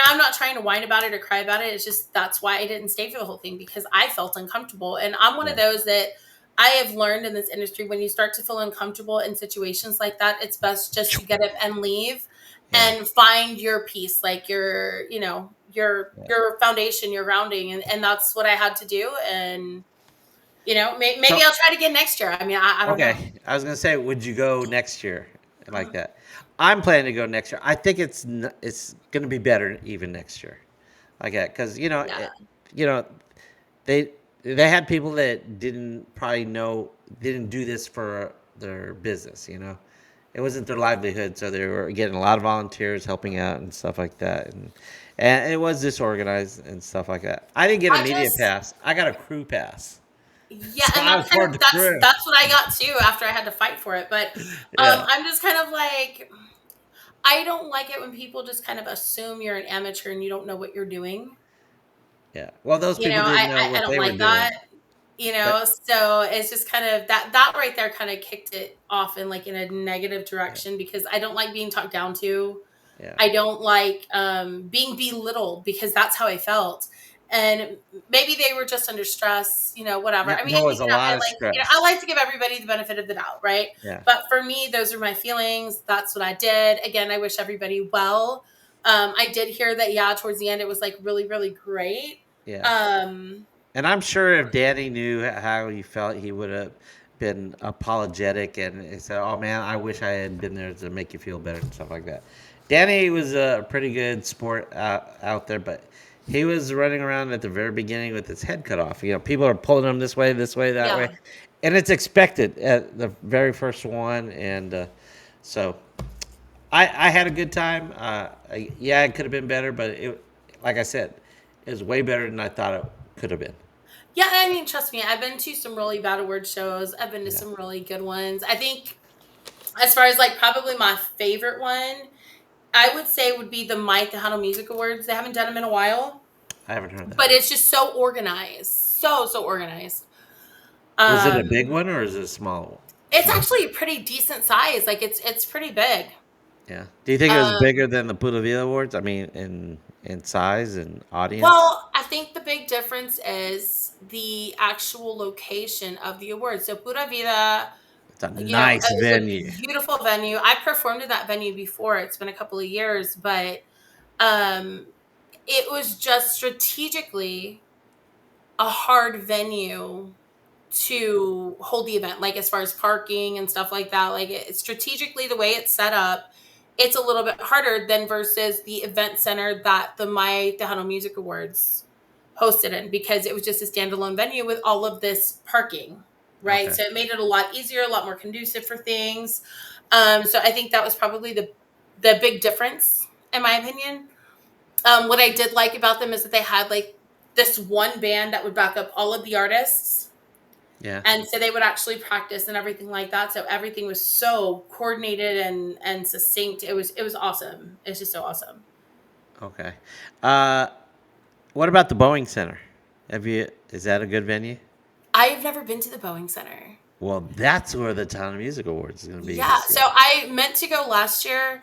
I'm not trying to whine about it or cry about it. It's just that's why I didn't stay for the whole thing because I felt uncomfortable, and I'm one of yeah, those that I have learned in this industry when you start to feel uncomfortable in situations like that, it's best just to get up and leave yeah, and find your peace, like yeah. your foundation, your grounding, and that's what I had to do, and maybe So I'll try it again next year. I mean, I don't know. okay, I was gonna say, would you go next year like that? I'm planning to go next year. I think it's gonna be better even next year, like that, because Yeah. you know, they they had people that didn't do this for their business. It wasn't their livelihood, so they were getting a lot of volunteers helping out and stuff like that, and it was disorganized and stuff like that. I didn't get a I media just pass. I got a crew pass, Yeah, so and I was that's kind part of of the crew. that's what I got too after I had to fight for it. But Yeah, I'm just kind of like I don't like it when people just kind of assume you're an amateur and you don't know what you're doing. yeah. Well, those You know, people I didn't know I, I what don't they were like that. doing, but So it's just kind of that right there kind of kicked it off in like in a negative yeah, direction because I don't like being talked down to. yeah, I don't like being belittled because that's how I felt. And maybe they were just under stress, whatever. yeah. I mean, There was a lot of I stress. like to give everybody the benefit of the doubt, right? Yeah, But for me, those are my feelings. That's what I did. Again, I wish everybody well. I did hear that, yeah, towards the end, it was like really, really great. yeah. Um, And I'm sure if Danny knew how you felt, he would have been apologetic and he said, "Oh man, I wish I had been there to make you feel better and stuff like that." Danny was a pretty good sport out there, but he was running around at the very beginning with his head cut off. People are pulling him this way, that way, yeah. and it's expected at the very first one. And so I had a good time. Yeah, it could have been better, but like I said, it was way better than I thought it could have been. Yeah, I mean, trust me, I've been to some really bad award shows. I've been to Yeah. some really good ones. I think as far as like probably my favorite one, I would say would be the My Tejano Music Awards. They haven't done them in a while, I haven't heard that but one. it's just so organized, so organized. Was it a big Um, one or is it a small? it's Small. actually a pretty decent size. Like it's pretty big. Yeah. Do you think it was Um, bigger than the Pura Vida Awards? I mean, in size and audience. well, I think the big difference is the actual location of the awards. So Pura Vida, It's a nice is a venue. beautiful venue. I performed at that venue before. It's been a couple of years, but um, it was just strategically a hard venue to hold the event, like as far as parking and stuff like that. Like strategically, the way it's set up, it's a little bit harder than versus the event center that the My Tejano Music Awards hosted in because it was just a standalone venue with all of this parking, right? Okay. So it made it a lot easier, a lot more conducive for things. So I think that was probably the big difference, in my opinion. What I did like about them is that they had like this one band that would back up all of the artists. Yeah. And so they would actually practice and everything like that. So everything was so coordinated and succinct. It was awesome. It's just so awesome. Okay. Uh, what about the Boeing Center? Is that a good venue? I have never been to the Boeing Center. Well, that's where the Town of Music Awards is going to be Yeah, this so year. I meant to go last year,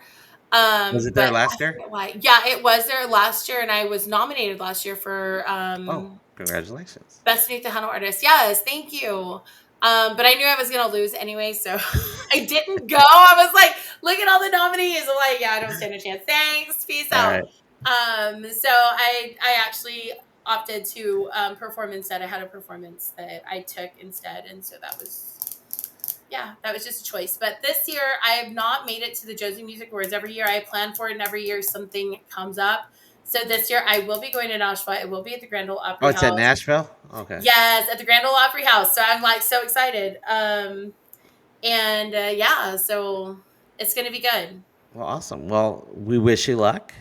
Was it but there I last year? forget why. Yeah, it was there last year, and I was nominated last year for Oh, congratulations. Best New Tejano Artist. Yes, thank you. But I knew I was gonna lose anyway, so I didn't go. I was like, look at all the nominees. I'm like, yeah, I don't stand a chance. Thanks, peace All out. right. So I actually opted to perform instead. I had a performance that I took instead, and so that was just a choice. But this year, I have not made it to the Josie Music Awards. Every year, I plan for it, and every year something comes up. So this year, I will be going to Nashville. It will be at the Grand Ole Oh, Opry it's at House. Nashville? Okay. Yes, at the Grand Ole Opry House. So I'm like so excited. And yeah, so it's gonna be good. Well, awesome. Well, we wish you luck.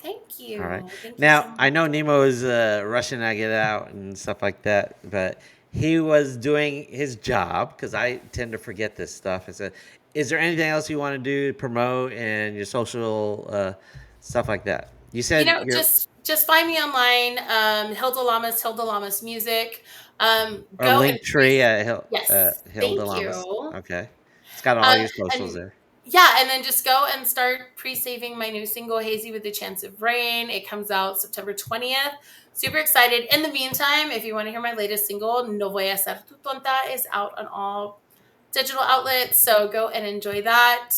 Thank All right. you. Thank you so Now I much. know Nemo is rushing to get out and stuff like that, but he was doing his job because I tend to forget this stuff. I said, "Is there anything else you want to do to promote and your social stuff like that?" You You said know, you're just find me online, Hilda Lamas Music. a Go and link tree at yes, Hilda thank Lamas. you. Okay, it's got all your socials And there. yeah, and then just go and start pre-saving my new single, Hazy with a Chance of Rain. It comes out September 20th. Super excited. In the meantime, if you want to hear my latest single, No Voy a Ser Tu Tonta, is out on all digital outlets. So go and enjoy that.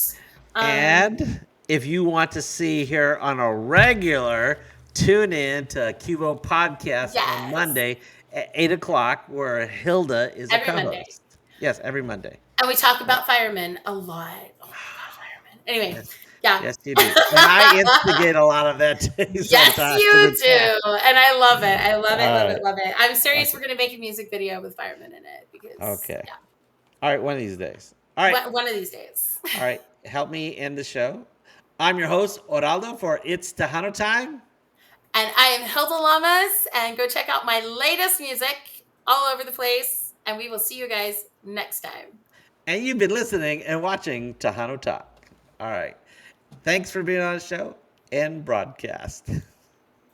Um, And if you want to see here on a regular, tune in to Cubo Podcast on yes, Monday at 8 o'clock, where Hilda is a every co Monday. host. Yes, every Monday. And we talk about firemen a lot. Oh my God, firemen. Anyway, Yes, yeah. yes, you do. And I instigate a lot of that too Yes, sometimes in you the chat. do. And I love it. I love it, All love it, right. love it. I'm serious. Okay. We're going to make a music video with firemen in it because, Okay. yeah, All right. One of these days. All right. one of these days. All right. Help me end the show. I'm your host, Oraldo, for It's Tejano Time. And I am Hilda Lamas. And go check out my latest music all over the place. And we will see you guys next time. And you've been listening and watching Tejano Talk. All right. Thanks for being on the show and broadcast.